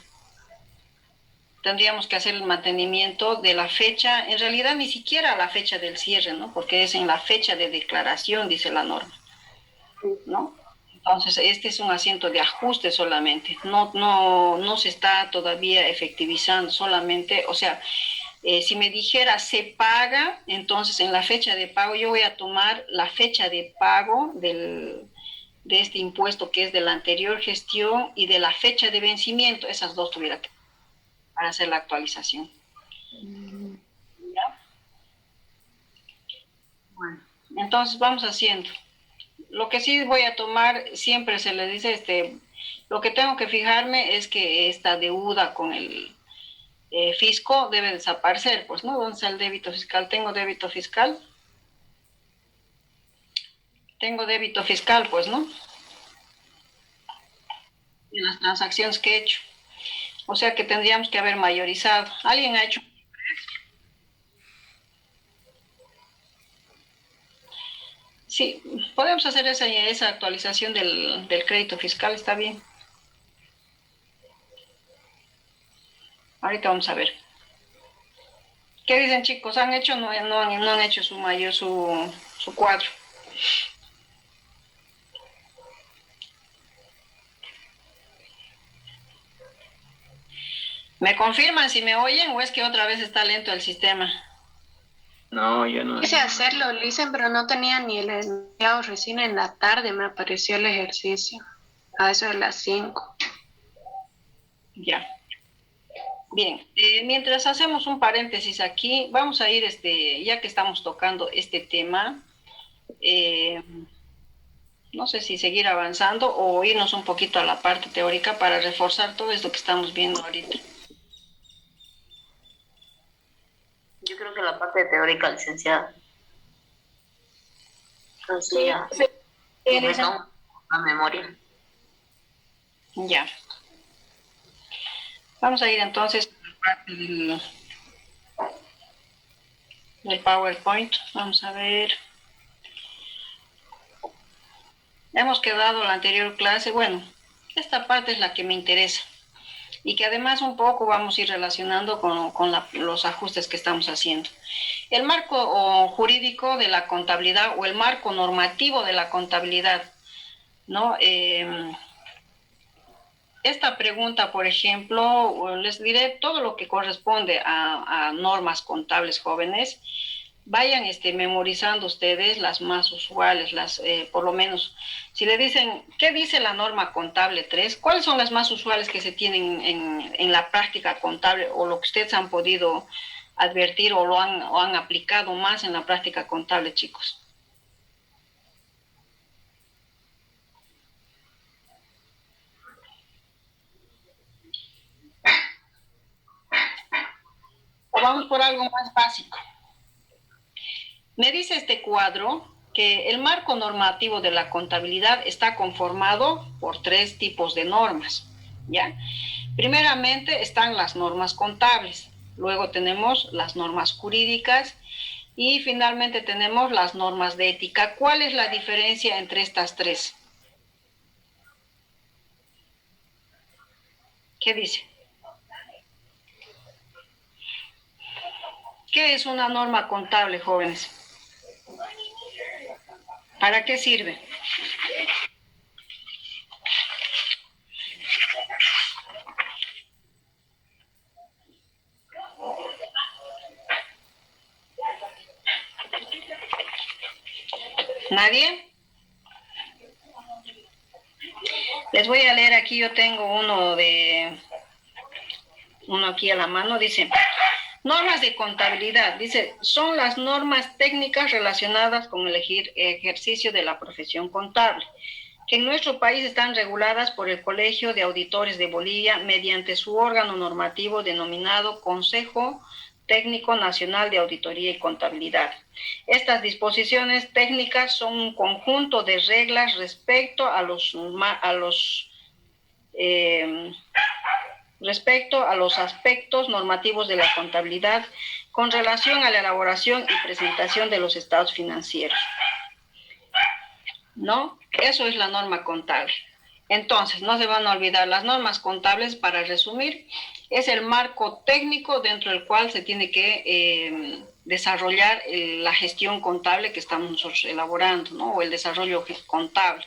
Tendríamos que hacer el mantenimiento de la fecha, en realidad ni siquiera la fecha del cierre, ¿no? Porque es en la fecha de declaración, dice la norma, ¿no? Entonces, este es un asiento de ajuste solamente, no se está todavía efectivizando solamente, o sea, si me dijera se paga, entonces en la fecha de pago yo voy a tomar la fecha de pago de este impuesto que es de la anterior gestión y de la fecha de vencimiento, esas dos tuviera que para hacer la actualización. ¿Ya? Bueno, entonces vamos haciendo. Lo que sí voy a tomar, siempre se le dice, lo que tengo que fijarme es que esta deuda con el fisco debe desaparecer, pues, ¿no? ¿Dónde está el débito fiscal? ¿Tengo débito fiscal? Tengo débito fiscal, pues, ¿no? En las transacciones que he hecho. O sea que tendríamos que haber mayorizado. ¿Alguien ha hecho? Sí, podemos hacer esa actualización del crédito fiscal, está bien. Ahorita vamos a ver. ¿Qué dicen, chicos? ¿Han hecho o no han hecho su cuadro? ¿Me confirman si me oyen o es que otra vez está lento el sistema? No, yo no. Quise hacerlo, Lisen, pero no tenía ni el enunciado. Recién en la tarde me apareció el ejercicio, a eso de las 5. Ya. Bien, mientras hacemos un paréntesis aquí, vamos a ir, ya que estamos tocando este tema, no sé si seguir avanzando o irnos un poquito a la parte teórica para reforzar todo esto que estamos viendo ahorita. Yo creo que la parte teórica, licenciada. Entonces ya, la memoria. Ya. Vamos a ir entonces a la parte del PowerPoint. Vamos a ver. Hemos quedado en la anterior clase. Bueno, esta parte es la que me interesa. Y que además un poco vamos a ir relacionando con los ajustes que estamos haciendo. El marco jurídico de la contabilidad o el marco normativo de la contabilidad, ¿no? Esta pregunta, por ejemplo, les diré todo lo que corresponde a normas contables jóvenes. Vayan memorizando ustedes las más usuales, por lo menos, si le dicen, ¿qué dice la norma contable 3? ¿Cuáles son las más usuales que se tienen en la práctica contable o lo que ustedes han podido advertir o han aplicado más en la práctica contable, chicos? O vamos por algo más básico. Me dice este cuadro que el marco normativo de la contabilidad está conformado por 3 tipos de normas, ¿ya? Primeramente están las normas contables, luego tenemos las normas jurídicas y finalmente tenemos las normas de ética. ¿Cuál es la diferencia entre estas 3? ¿Qué dice? ¿Qué es una norma contable, jóvenes? ¿Para qué sirve? ¿Nadie? Les voy a leer aquí, yo tengo uno aquí a la mano, dice, normas de contabilidad, dice, son las normas técnicas relacionadas con el ejercicio de la profesión contable, que en nuestro país están reguladas por el Colegio de Auditores de Bolivia mediante su órgano normativo denominado Consejo Técnico Nacional de Auditoría y Contabilidad. Estas disposiciones técnicas son un conjunto de reglas respecto a los aspectos normativos de la contabilidad con relación a la elaboración y presentación de los estados financieros. ¿No? Eso es la norma contable. Entonces, no se van a olvidar, las normas contables, para resumir, es el marco técnico dentro del cual se tiene que desarrollar la gestión contable que estamos nosotros elaborando, ¿no? O el desarrollo contable.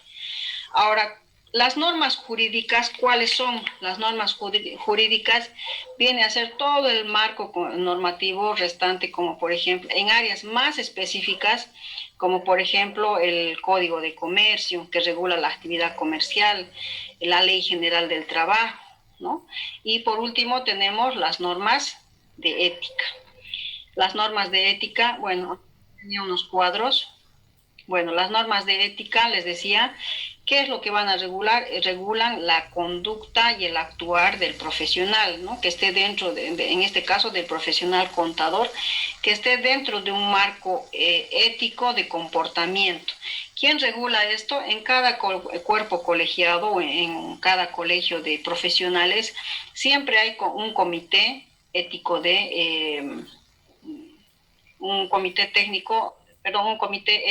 Ahora, las normas jurídicas, ¿cuáles son? Las normas jurídicas viene a ser todo el marco normativo restante, como por ejemplo, en áreas más específicas, como por ejemplo el Código de Comercio, que regula la actividad comercial, la Ley General del Trabajo, ¿no? Y por último tenemos las normas de ética. Las normas de ética, bueno, tenía unos cuadros. Bueno, las normas de ética, les decía, ¿qué es lo que van a regular? Regulan la conducta y el actuar del profesional, ¿no? Que esté dentro, en este caso, del profesional contador, que esté dentro de un marco ético de comportamiento. ¿Quién regula esto? En cada cuerpo colegiado, en cada colegio de profesionales, siempre hay un comité ético un comité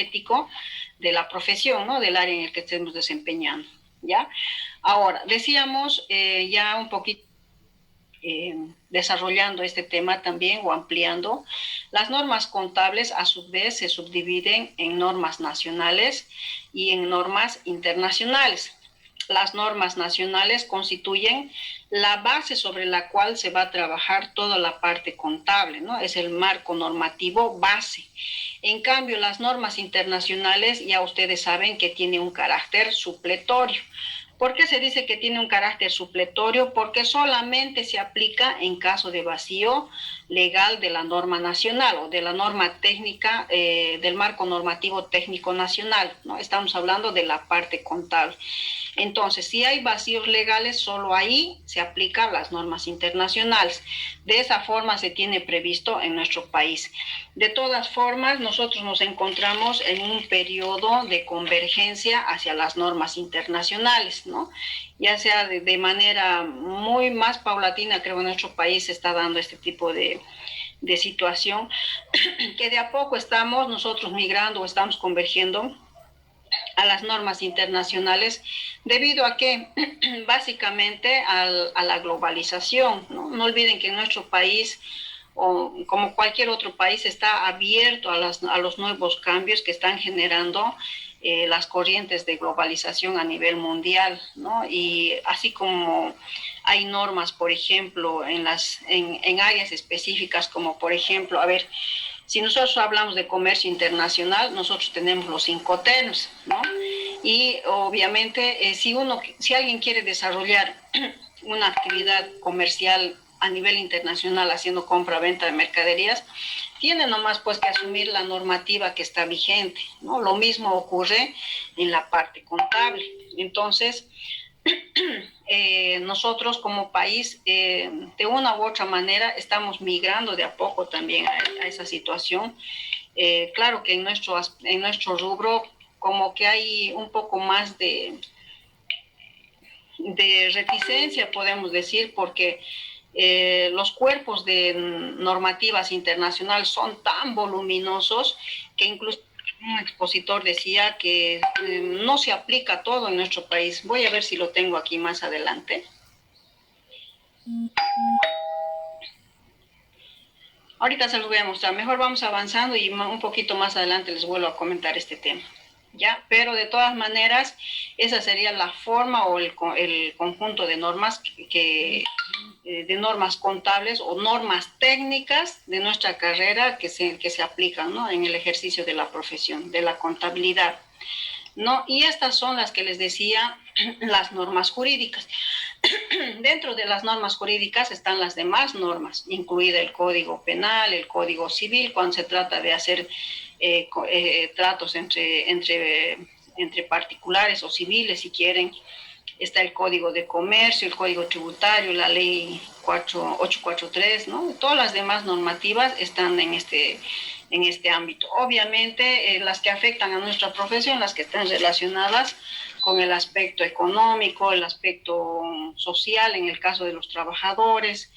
ético de la profesión, ¿no? Del área en el que estemos desempeñando, ¿ya? Ahora, decíamos ya un poquito desarrollando este tema también o ampliando, las normas contables a su vez se subdividen en normas nacionales y en normas internacionales. Las normas nacionales constituyen la base sobre la cual se va a trabajar toda la parte contable, ¿no? Es el marco normativo base. En cambio, las normas internacionales ya ustedes saben que tiene un carácter supletorio. ¿Por qué se dice que tiene un carácter supletorio? Porque solamente se aplica en caso de vacío legal de la norma nacional o de la norma técnica, del marco normativo técnico nacional, ¿no? Estamos hablando de la parte contable. Entonces, si hay vacíos legales, solo ahí se aplican las normas internacionales. De esa forma se tiene previsto en nuestro país. De todas formas, nosotros nos encontramos en un periodo de convergencia hacia las normas internacionales, ¿no? Ya sea de manera muy más paulatina, creo que en nuestro país se está dando este tipo de situación, que de a poco estamos nosotros migrando o estamos convergiendo a las normas internacionales, debido a que básicamente a la globalización, ¿no? No olviden que en nuestro país, o como cualquier otro país, está abierto a los nuevos cambios que están generando las corrientes de globalización a nivel mundial, ¿no? Y así como hay normas, por ejemplo, en áreas específicas, como por ejemplo, a ver, si nosotros hablamos de comercio internacional, nosotros tenemos los Incoterms, ¿no? Y obviamente, si alguien quiere desarrollar una actividad comercial a nivel internacional haciendo compra-venta de mercaderías, tiene nomás pues que asumir la normativa que está vigente, ¿no? Lo mismo ocurre en la parte contable. Entonces, nosotros como país, de una u otra manera, estamos migrando de a poco también a esa situación. Claro que en nuestro rubro, como que hay un poco más de reticencia, podemos decir, porque los cuerpos de normativas internacionales son tan voluminosos que incluso un expositor decía que no se aplica todo en nuestro país. Voy a ver si lo tengo aquí más adelante. Ahorita se los voy a mostrar. Mejor vamos avanzando y un poquito más adelante les vuelvo a comentar este tema. ¿Ya? Pero de todas maneras, esa sería la forma o el conjunto de normas de normas contables o normas técnicas de nuestra carrera que se aplican, ¿no? En el ejercicio de la profesión, de la contabilidad. ¿no? Y estas son las que les decía, las normas jurídicas. Dentro de las normas jurídicas están las demás normas, incluida el Código Penal, el Código Civil, cuando se trata de hacer tratos entre particulares o civiles, si quieren. Está el Código de Comercio, el Código Tributario, la Ley 843, ¿no? Todas las demás normativas están en este ámbito. Obviamente, las que afectan a nuestra profesión, las que están relacionadas con el aspecto económico, el aspecto social, en el caso de los trabajadores,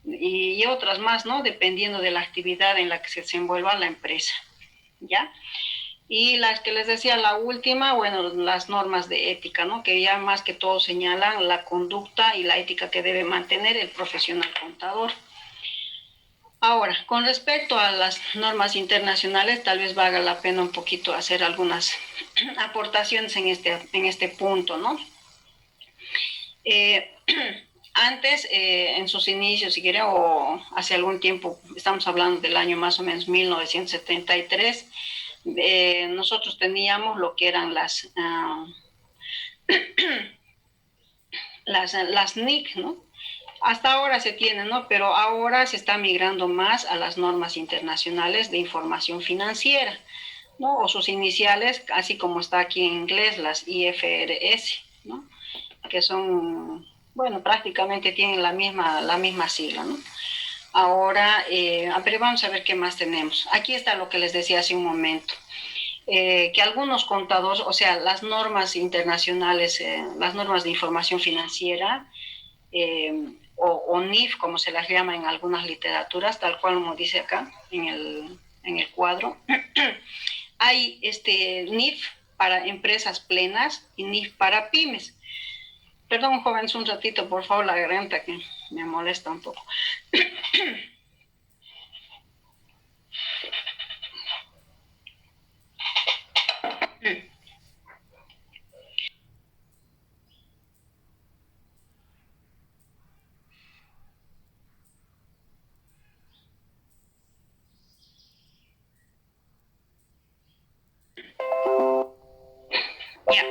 y otras más, ¿no? Dependiendo de la actividad en la que se desenvuelva la empresa, ¿ya? Y las que les decía, la última, bueno, las normas de ética, ¿no? Que ya más que todo señalan la conducta y la ética que debe mantener el profesional contador. Ahora, con respecto a las normas internacionales, tal vez valga la pena un poquito hacer algunas aportaciones en este punto, ¿no? Antes, en sus inicios, si quieren, o hace algún tiempo, estamos hablando del año más o menos 1973, nosotros teníamos lo que eran las NIC, ¿no? Hasta ahora se tienen, ¿no? Pero ahora se está migrando más a las normas internacionales de información financiera, ¿no? O sus iniciales, así como está aquí en inglés, las IFRS, ¿no? Que son, bueno, prácticamente tienen la misma sigla, ¿no? Ahora, pero vamos a ver qué más tenemos. Aquí está lo que les decía hace un momento. Que algunos contadores, o sea, las normas internacionales, las normas de información financiera, o NIF, como se las llama en algunas literaturas, tal cual como dice acá en el cuadro, hay NIF para empresas plenas y NIF para pymes. Perdón, jóvenes, un ratito, por favor, la garganta que me molesta un poco. Ya.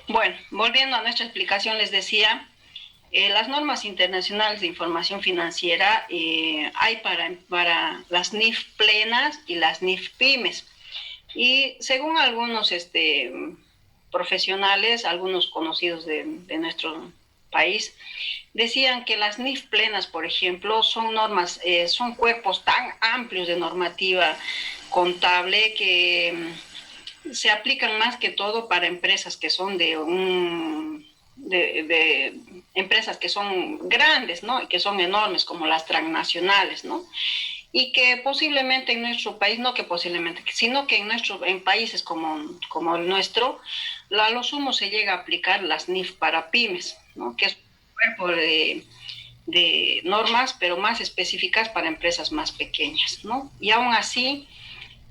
Bueno, volviendo a nuestra explicación, les decía, las normas internacionales de información financiera hay para las NIF plenas y las NIF pymes. Y según algunos profesionales, algunos conocidos de nuestro país, decían que las NIF plenas, por ejemplo, son normas, son cuerpos tan amplios de normativa contable que se aplican más que todo para empresas que son de empresas que son grandes, ¿no? Y que son enormes, como las transnacionales, ¿no? Y que posiblemente en nuestro país, no que posiblemente, sino que en países como el nuestro, a lo sumo se llega a aplicar las NIF para pymes, ¿no? Que es un cuerpo de normas, pero más específicas para empresas más pequeñas, ¿no? Y aún así,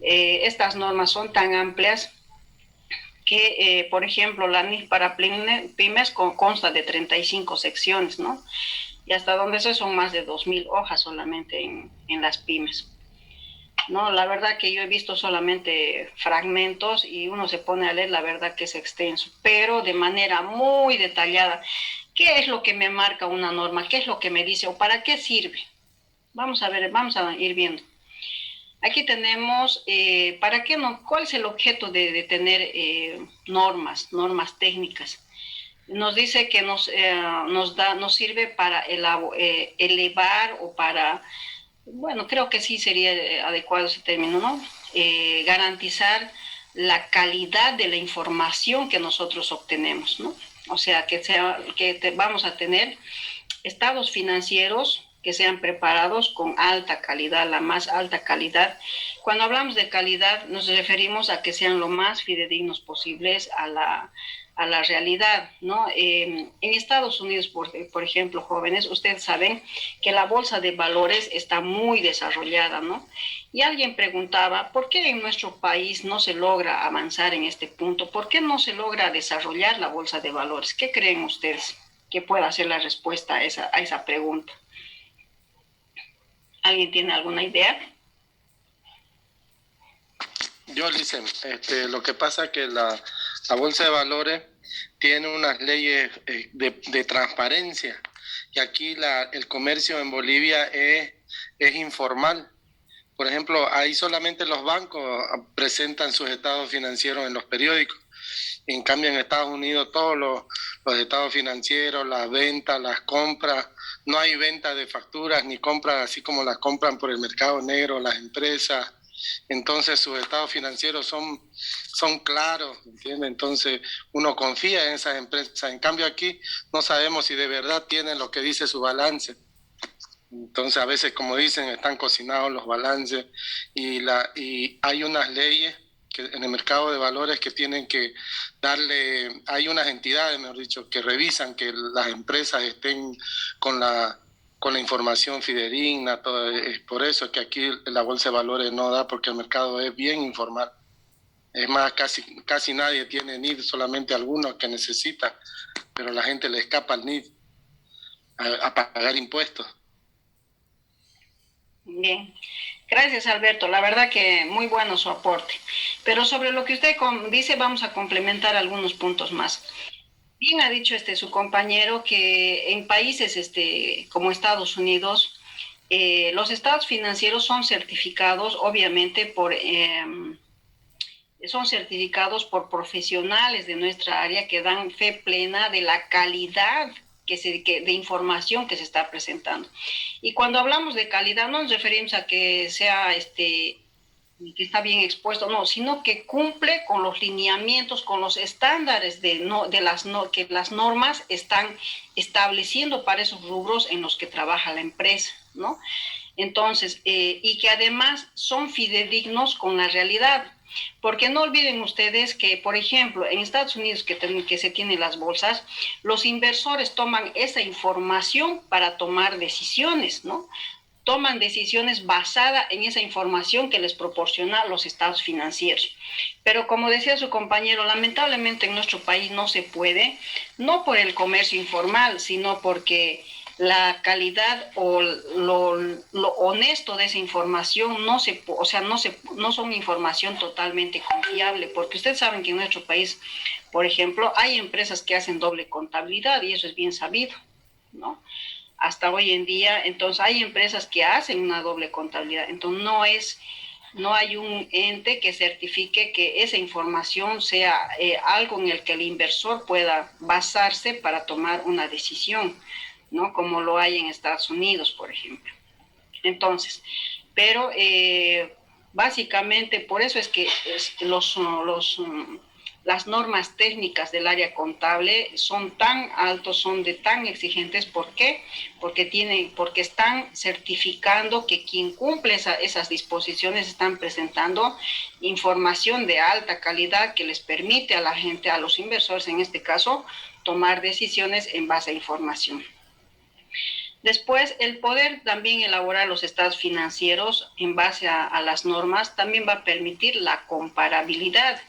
estas normas son tan amplias que, por ejemplo, la NIF para pymes consta de 35 secciones, ¿no? Y hasta donde sé son más de 2.000 hojas solamente en las pymes, ¿no? La verdad que yo he visto solamente fragmentos y uno se pone a leer, la verdad que es extenso, pero de manera muy detallada. ¿Qué es lo que me marca una norma? ¿Qué es lo que me dice? ¿O para qué sirve? Vamos a ver, vamos a ir viendo. Aquí tenemos, ¿para qué no? ¿Cuál es el objeto de tener normas técnicas? Nos dice que nos sirve para elevar o para, bueno, creo que sí sería adecuado ese término, ¿no? Garantizar la calidad de la información que nosotros obtenemos, ¿no? O sea, vamos a tener estados financieros que sean preparados con alta calidad, la más alta calidad. Cuando hablamos de calidad, nos referimos a que sean lo más fidedignos posibles a la realidad, ¿no? En Estados Unidos, por ejemplo, jóvenes, ustedes saben que la bolsa de valores está muy desarrollada, ¿no? Y alguien preguntaba, ¿por qué en nuestro país no se logra avanzar en este punto? ¿Por qué no se logra desarrollar la bolsa de valores? ¿Qué creen ustedes que pueda ser la respuesta a esa pregunta? ¿Alguien tiene alguna idea? Yo, Licen, lo que pasa es que la Bolsa de Valores tiene unas leyes de transparencia y aquí el comercio en Bolivia es informal. Por ejemplo, ahí solamente los bancos presentan sus estados financieros en los periódicos. En cambio, en Estados Unidos todos los estados financieros, las ventas, las compras, no hay venta de facturas ni compras así como las compran por el mercado negro las empresas. Entonces sus estados financieros son claros, ¿entiendes? Entonces uno confía en esas empresas. En cambio aquí no sabemos si de verdad tienen lo que dice su balance. Entonces a veces, como dicen, están cocinados los balances y hay unas leyes que en el mercado de valores que tienen que hay unas entidades, mejor dicho, que revisan que las empresas estén con la información fidedigna. Todo. Es por eso es que aquí la Bolsa de Valores no da, porque el mercado es bien informal. Es más, casi nadie tiene NID, solamente algunos que necesitan, pero la gente le escapa al NID a pagar impuestos. Bien, gracias Alberto, la verdad que muy bueno su aporte. Pero sobre lo que usted dice vamos a complementar algunos puntos más. Bien ha dicho su compañero que en países como Estados Unidos, los estados financieros son certificados obviamente son certificados por profesionales de nuestra área que dan fe plena de la calidad de información que se está presentando. Y cuando hablamos de calidad no nos referimos a que sea que está bien expuesto, no, sino que cumple con los lineamientos, con los estándares que las normas están estableciendo para esos rubros en los que trabaja la empresa, ¿no? Entonces, y que además son fidedignos con la realidad. Porque no olviden ustedes que, por ejemplo, en Estados Unidos que se tienen las bolsas, los inversores toman esa información para tomar decisiones, ¿no? Toman decisiones basadas en esa información que les proporciona los estados financieros. Pero como decía su compañero, lamentablemente en nuestro país no se puede, no por el comercio informal, sino porque la calidad o lo honesto de esa información no son información totalmente confiable, porque ustedes saben que en nuestro país, por ejemplo, hay empresas que hacen doble contabilidad y eso es bien sabido, ¿no? Hasta hoy en día, entonces hay empresas que hacen una doble contabilidad, entonces no hay un ente que certifique que esa información sea algo en el que el inversor pueda basarse para tomar una decisión, ¿no? Como lo hay en Estados Unidos, por ejemplo. Entonces, pero básicamente por eso es que las normas técnicas del área contable son tan altos, son tan exigentes. ¿Por qué? Porque están certificando que quien cumple esas disposiciones están presentando información de alta calidad que les permite a la gente, a los inversores en este caso, tomar decisiones en base a información. Después, el poder también elaborar los estados financieros en base a las normas también va a permitir la comparabilidad,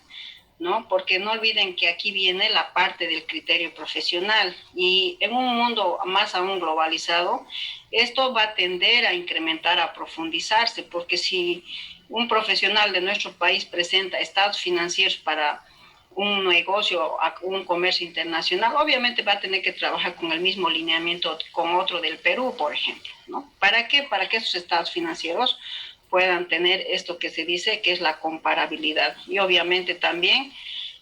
¿no? Porque no olviden que aquí viene la parte del criterio profesional y en un mundo más aún globalizado, esto va a tender a incrementar, a profundizarse, porque si un profesional de nuestro país presenta estados financieros para un negocio, un comercio internacional, obviamente va a tener que trabajar con el mismo lineamiento con otro del Perú, por ejemplo, ¿no? ¿Para qué? Para que esos estados financieros puedan tener esto que se dice que es la comparabilidad. Y obviamente también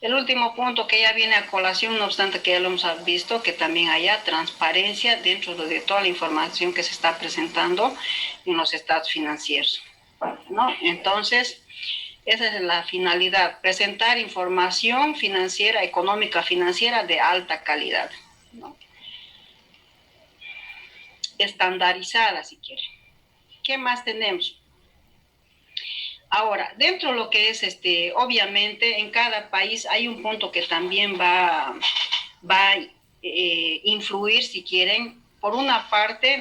el último punto que ya viene a colación, no obstante que ya lo hemos visto, que también haya transparencia dentro de toda la información que se está presentando en los estados financieros, ¿no? Entonces, esa es la finalidad, presentar información financiera, económica, financiera de alta calidad, ¿no? Estandarizada, si quieren. ¿Qué más tenemos? Ahora, dentro de lo que es, obviamente, en cada país hay un punto que también va a influir, si quieren. Por una parte,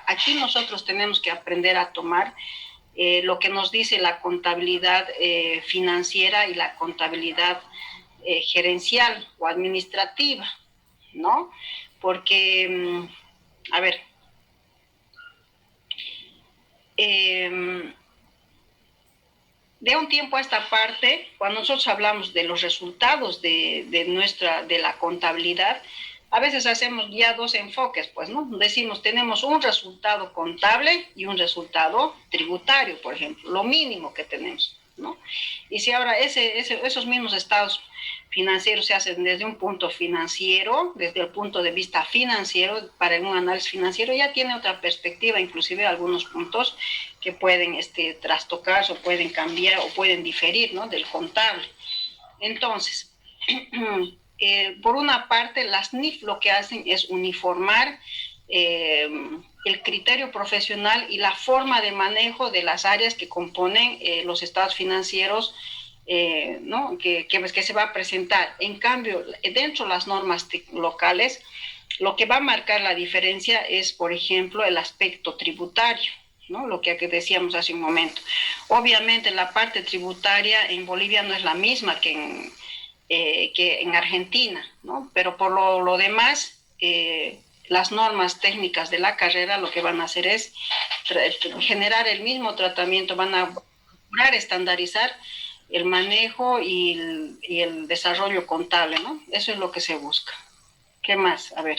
aquí nosotros tenemos que aprender a tomar lo que nos dice la contabilidad financiera y la contabilidad gerencial o administrativa, ¿no? Porque, a ver, de un tiempo a esta parte, cuando nosotros hablamos de los resultados de la contabilidad, a veces hacemos ya dos enfoques, pues, ¿no? Decimos, tenemos un resultado contable y un resultado tributario, por ejemplo, lo mínimo que tenemos, ¿no? Y si ahora esos mismos estados financieros se hacen desde un punto financiero, desde el punto de vista financiero, para un análisis financiero ya tiene otra perspectiva, inclusive algunos puntos que pueden trastocarse o pueden cambiar o pueden diferir, ¿no? Del contable. Entonces, por una parte, las NIF lo que hacen es uniformar el criterio profesional y la forma de manejo de las áreas que componen los estados financieros, ¿no? que se va a presentar. En cambio, dentro de las normas locales, lo que va a marcar la diferencia es, por ejemplo, el aspecto tributario, ¿no? Lo que decíamos hace un momento. Obviamente, la parte tributaria en Bolivia no es la misma que en Argentina, ¿no? Pero por lo demás, las normas técnicas de la carrera lo que van a hacer es generar el mismo tratamiento, van a procurar estandarizar el manejo y el desarrollo contable, ¿no? Eso es lo que se busca. ¿Qué más? A ver.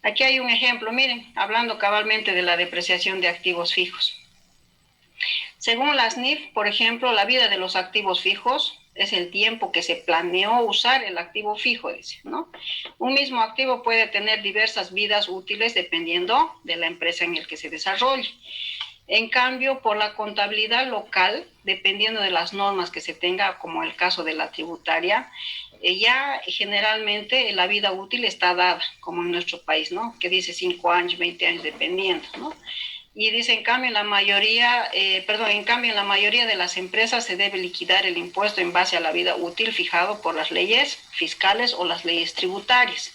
Aquí hay un ejemplo, miren, hablando cabalmente de la depreciación de activos fijos. Según las NIF, por ejemplo, la vida de los activos fijos es el tiempo que se planeó usar el activo fijo, dice, ¿no? Un mismo activo puede tener diversas vidas útiles dependiendo de la empresa en el que se desarrolle. En cambio, por la contabilidad local, dependiendo de las normas que se tenga, como el caso de la tributaria, ya generalmente la vida útil está dada, como en nuestro país, ¿no? Que dice 5 años, 20 años, dependiendo, ¿no? Y dice, en cambio, en la mayoría de las empresas se debe liquidar el impuesto en base a la vida útil fijado por las leyes fiscales o las leyes tributarias,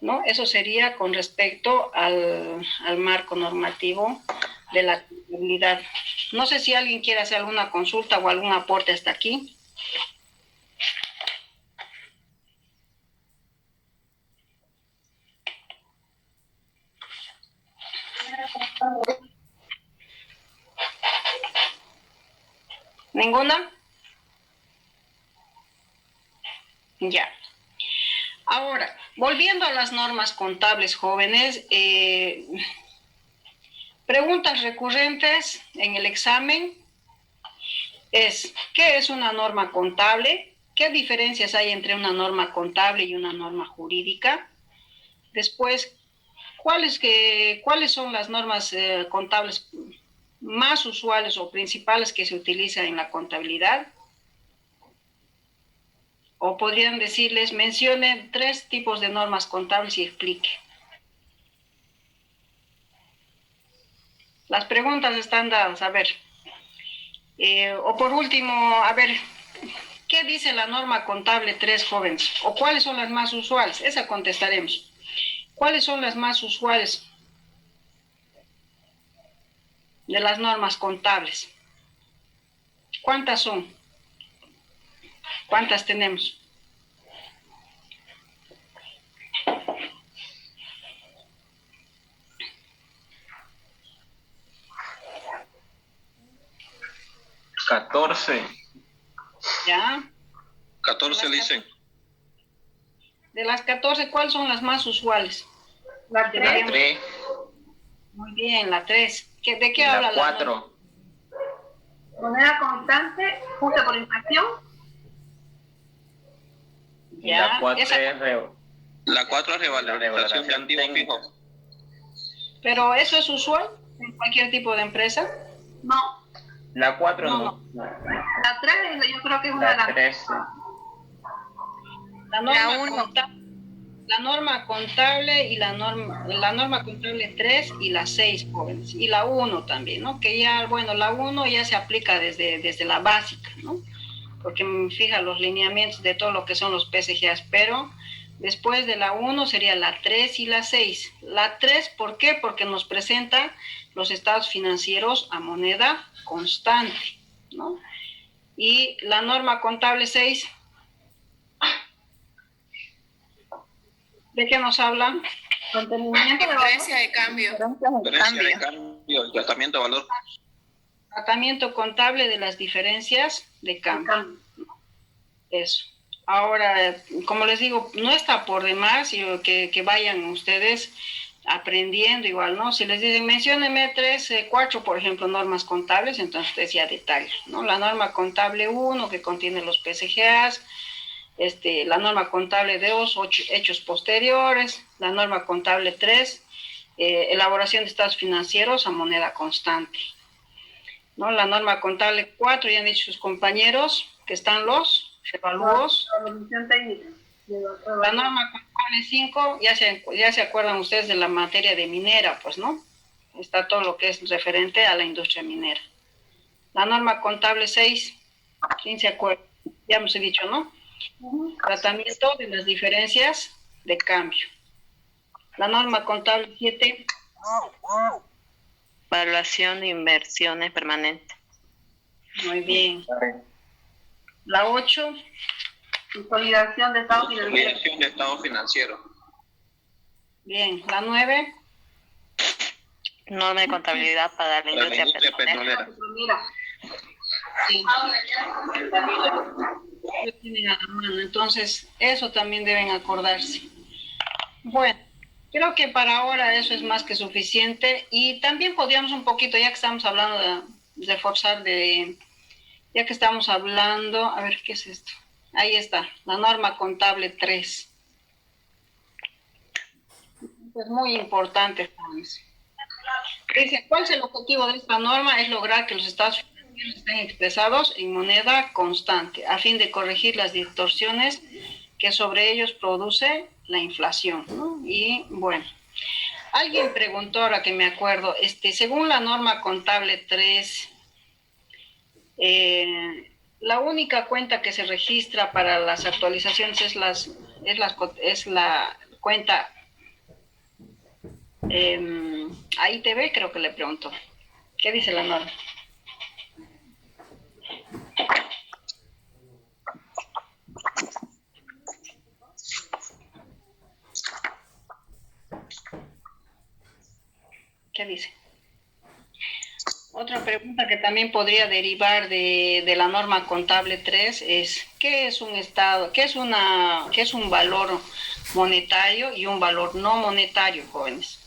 ¿no? Eso sería con respecto al marco normativo de la contabilidad. No sé si alguien quiere hacer alguna consulta o algún aporte hasta aquí. ¿Ninguna? Ya. Ahora, volviendo a las normas contables, jóvenes, preguntas recurrentes en el examen es, ¿qué es una norma contable? ¿Qué diferencias hay entre una norma contable y una norma jurídica? Después, ¿cuáles son las normas contables más usuales o principales que se utilizan en la contabilidad? O podrían decirles, mencione 3 tipos de normas contables y explique. Las preguntas están dadas, a ver. O por último, a ver, ¿qué dice la norma contable 3, jóvenes? ¿O cuáles son las más usuales? Esa contestaremos. ¿Cuáles son las más usuales de las normas contables? ¿Cuántas son? ¿Cuántas tenemos? ¿Ya? 14 dicen. De las 14, ¿cuáles son las más usuales? La 3. Muy bien, la 3. ¿De qué habla la 4? Moneda constante, justa por inflación. Ya. La 4 esa... es La 4 es revalorización de activos fijos. ¿Pero eso es usual en cualquier tipo de empresa? No. La 4 No. La 3 yo creo que es una de La las... 3. La norma contable y la norma contable 3 y la 6, jóvenes, y la 1 también, ¿no? Que ya, bueno, la 1 ya se aplica desde la básica, ¿no? Porque fija los lineamientos de todo lo que son los PSGAs, pero después de la 1 sería la 3 y la 6. La 3, ¿por qué? Porque nos presenta los estados financieros a moneda constante, ¿no? Y la norma contable 6, ¿de qué nos hablan? Mantenimiento de Diferencia de cambio. Diferencia de cambio y tratamiento de valor. Tratamiento contable de las diferencias de cambio. Eso. Ahora, como les digo, no está por demás que vayan ustedes aprendiendo igual, ¿no? Si les dicen, menciónenme 4, por ejemplo, normas contables, entonces ustedes ya detallan, ¿no? La norma contable 1, que contiene los PCGAs, la norma contable 2, hechos posteriores, la norma contable 3, elaboración de estados financieros a moneda constante, ¿no? La norma contable 4, ya han dicho sus compañeros, que están los evalúos. La norma contable 5, ya se acuerdan ustedes de la materia de minera, pues, ¿no? Está todo lo que es referente a la industria minera. La norma contable 6, ¿quién se acuerda? Ya hemos dicho, ¿no? Tratamiento de las diferencias de cambio. La norma contable 7. Evaluación de inversiones permanentes. Muy bien. La 8. Consolidación de estado financiero. Consolidación de estado financiero. Bien. La 9. Norma de contabilidad para la industria petrolera. Sí. Entonces, eso también deben acordarse. Bueno, creo que para ahora eso es más que suficiente. Y también podríamos un poquito, ya que estamos hablando de reforzar, ya que estamos hablando, a ver, ¿qué es esto? Ahí está, la norma contable 3. Es muy importante. Dice, ¿cuál es el objetivo de esta norma? Es lograr que los estados financieros estén expresados en moneda constante, a fin de corregir las distorsiones que sobre ellos produce la inflación, ¿no? Y bueno, alguien preguntó, ahora que me acuerdo, según la norma contable 3, la única cuenta que se registra para las actualizaciones es la cuenta AITB, creo que le preguntó. ¿Qué dice la norma? ¿Qué dice? Otra pregunta que también podría derivar de la norma contable 3 es, ¿qué es un estado, qué es un valor monetario y un valor no monetario, jóvenes?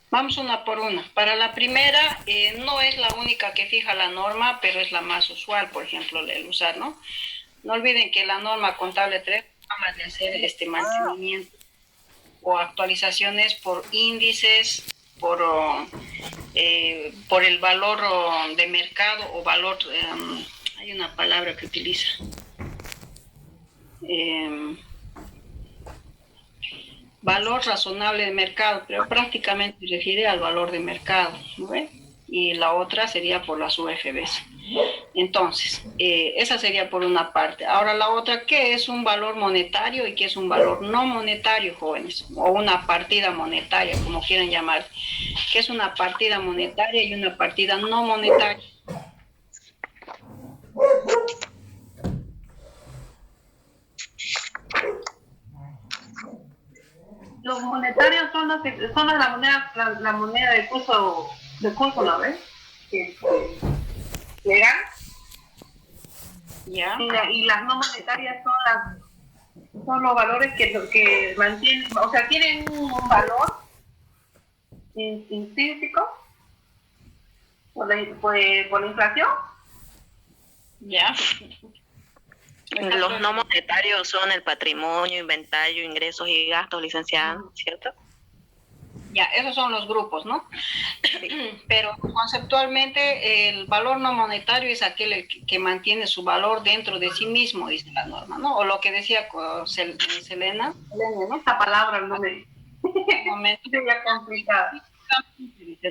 Vamos una por una. Para la primera, no es la única que fija la norma, pero es la más usual, por ejemplo, el usar, ¿no? No olviden que la norma contable 3 habla de hacer mantenimiento o actualizaciones por índices, por el valor de mercado o valor, hay una palabra que utiliza, valor razonable de mercado, pero prácticamente se refiere al valor de mercado, ¿no ve? Y la otra sería por las UFBs. Entonces, esa sería por una parte. Ahora la otra, ¿qué es un valor monetario y qué es un valor no monetario, jóvenes? O una partida monetaria, como quieran llamar. ¿Qué es una partida monetaria y una partida no monetaria? Los monetarios son la moneda de curso, ¿no ves? Legal. ¿Ya? Y las no monetarias son los valores que mantienen, o sea, tienen un valor intrínseco por la inflación. ¿Ya? Los no monetarios son el patrimonio, inventario, ingresos y gastos, licenciada, ¿cierto? Ya, esos son los grupos, ¿no? Pero conceptualmente el valor no monetario es aquel que mantiene su valor dentro de sí mismo, dice la norma, ¿no? O lo que decía Selena, ¿no? Esta palabra no me... sería complicada.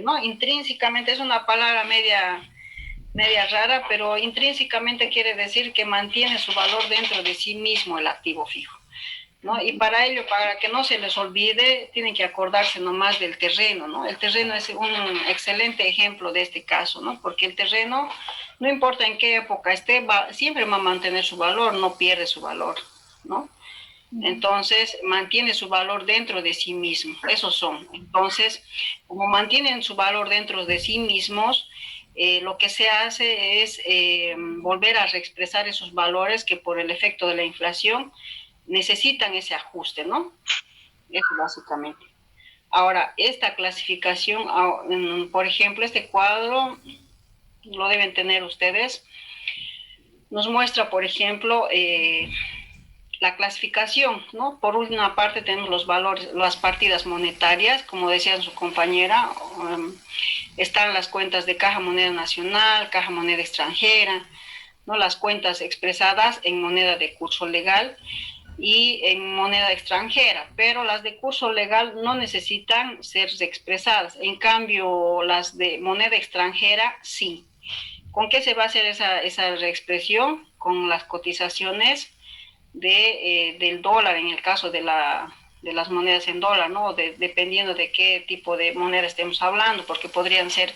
¿No? Intrínsecamente es una palabra media rara, pero intrínsecamente quiere decir que mantiene su valor dentro de sí mismo el activo fijo, ¿no? Y para ello, para que no se les olvide, tienen que acordarse nomás del terreno, ¿no? El terreno es un excelente ejemplo de este caso, ¿no? Porque el terreno, no importa en qué época esté, siempre va a mantener su valor, no pierde su valor, ¿no? Entonces, mantiene su valor dentro de sí mismo. Esos son. Entonces, como mantienen su valor dentro de sí mismos, lo que se hace es volver a reexpresar esos valores que por el efecto de la inflación necesitan ese ajuste, ¿no? Eso básicamente. Ahora, esta clasificación, por ejemplo, este cuadro, lo deben tener ustedes, nos muestra, por ejemplo, la clasificación, ¿no? Por una parte tenemos los valores, las partidas monetarias, como decía su compañera, están las cuentas de caja moneda nacional, caja moneda extranjera, ¿no? Las cuentas expresadas en moneda de curso legal y en moneda extranjera, pero las de curso legal no necesitan ser expresadas, en cambio las de moneda extranjera sí. ¿Con qué se va a hacer esa reexpresión? Con las cotizaciones del dólar, en el caso de las monedas en dólar, ¿no? Dependiendo de qué tipo de moneda estemos hablando, porque podrían ser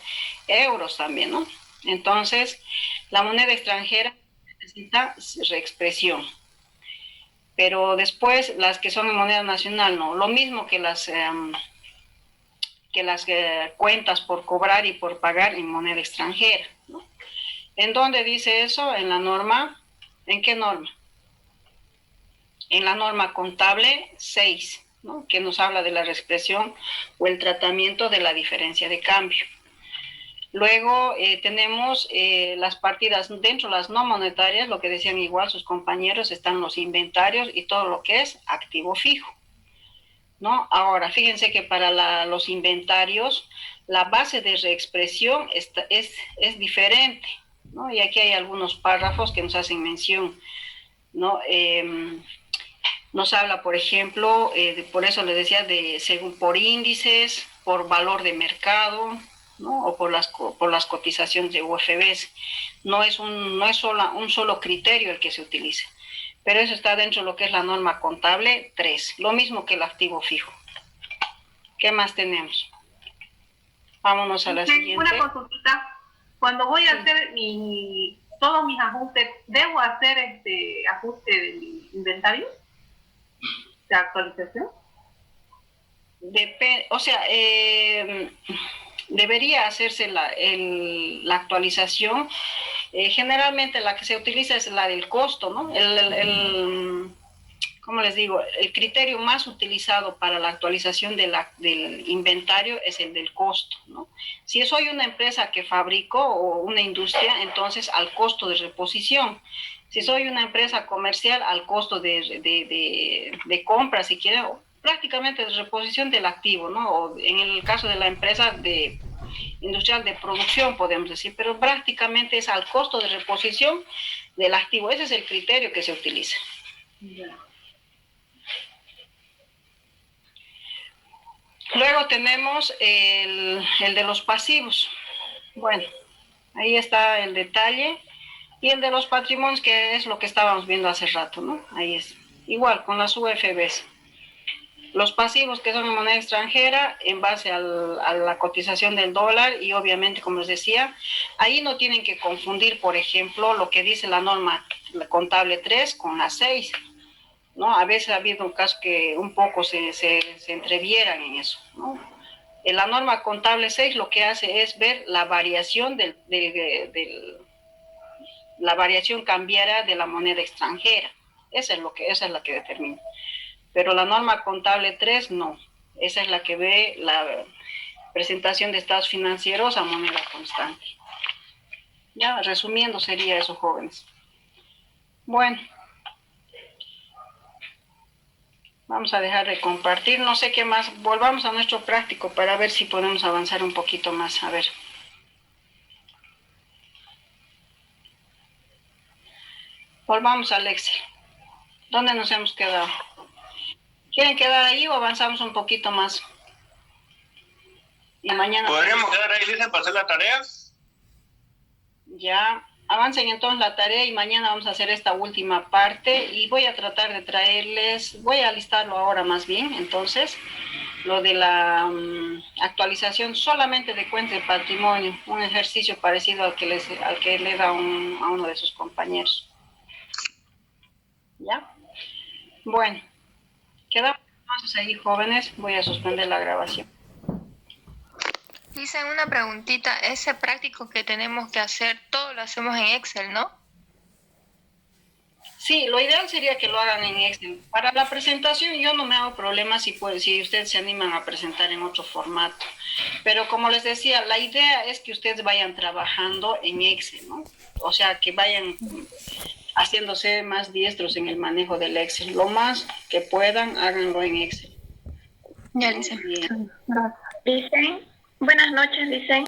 euros también, ¿no? Entonces, la moneda extranjera necesita reexpresión. Pero después, las que son en moneda nacional, no. Lo mismo que las cuentas por cobrar y por pagar en moneda extranjera, ¿no? ¿En dónde dice eso? En la norma. ¿En qué norma? En la norma contable 6, ¿no? Que nos habla de la reexpresión o el tratamiento de la diferencia de cambio. Luego tenemos las partidas dentro de las no monetarias, lo que decían igual sus compañeros, están los inventarios y todo lo que es activo fijo, ¿no? Ahora, fíjense que para los inventarios la base de reexpresión es diferente, ¿no? Y aquí hay algunos párrafos que nos hacen mención, ¿no? Nos habla, por ejemplo, por eso les decía, según por índices, por valor de mercado, ¿no? O por las cotizaciones de UFBs. No es un solo criterio el que se utiliza, pero eso está dentro de lo que es la norma contable 3, lo mismo que el activo fijo. ¿Qué más tenemos? Vámonos a la siguiente. Una consulta. Cuando voy a hacer todos mis ajustes, ¿debo hacer ajuste del inventario? ¿De actualización? Debería hacerse la actualización. Generalmente la que se utiliza es la del costo, ¿no? ¿Cómo les digo? El criterio más utilizado para la actualización del inventario es el del costo, ¿no? Si soy una empresa que fabrico o una industria, entonces al costo de reposición. Si soy una empresa comercial, al costo de compra, si quieren, prácticamente de reposición del activo, ¿no? O en el caso de la empresa industrial de producción, podemos decir, pero prácticamente es al costo de reposición del activo. Ese es el criterio que se utiliza. Luego tenemos el de los pasivos. Bueno, ahí está el detalle. Y el de los patrimonios, que es lo que estábamos viendo hace rato, ¿no? Ahí es. Igual, con las UFBs. Los pasivos que son en moneda extranjera, en base a la cotización del dólar, y obviamente, como les decía, ahí no tienen que confundir, por ejemplo, lo que dice la norma contable 3 con la 6, ¿no? A veces ha habido un caso que un poco se entrevieran en eso, ¿no? En la norma contable 6 lo que hace es ver la variación la variación cambiaria de la moneda extranjera. Esa es la que determina. Pero la norma contable 3 no. Esa es la que ve la presentación de estados financieros a moneda constante. Ya, resumiendo sería eso, jóvenes. Bueno. Vamos a dejar de compartir. No sé qué más. Volvamos a nuestro práctico para ver si podemos avanzar un poquito más. A ver. Volvamos al Excel. ¿Dónde nos hemos quedado? ¿Quieren quedar ahí o avanzamos un poquito más? Y mañana... ¿Podríamos quedar ahí, dicen, para hacer la tarea? Ya, avancen entonces la tarea y mañana vamos a hacer esta última parte y voy a tratar de traerles, voy a listarlo ahora más bien, entonces, lo de la actualización solamente de cuenta de patrimonio, un ejercicio parecido al que le da a uno de sus compañeros. ¿Ya? Bueno, Quedamos entonces ahí, jóvenes. Voy a suspender la grabación. Dicen una preguntita, ese práctico que tenemos que hacer, todo lo hacemos en Excel, ¿no? Sí, lo ideal sería que lo hagan en Excel. Para la presentación yo no me hago problema si ustedes se animan a presentar en otro formato. Pero como les decía, la idea es que ustedes vayan trabajando en Excel, ¿no? O sea, que vayan haciéndose más diestros en el manejo del Excel. Lo más que puedan, háganlo en Excel. Ya, Licen. Bien. Licen, buenas noches, Licen.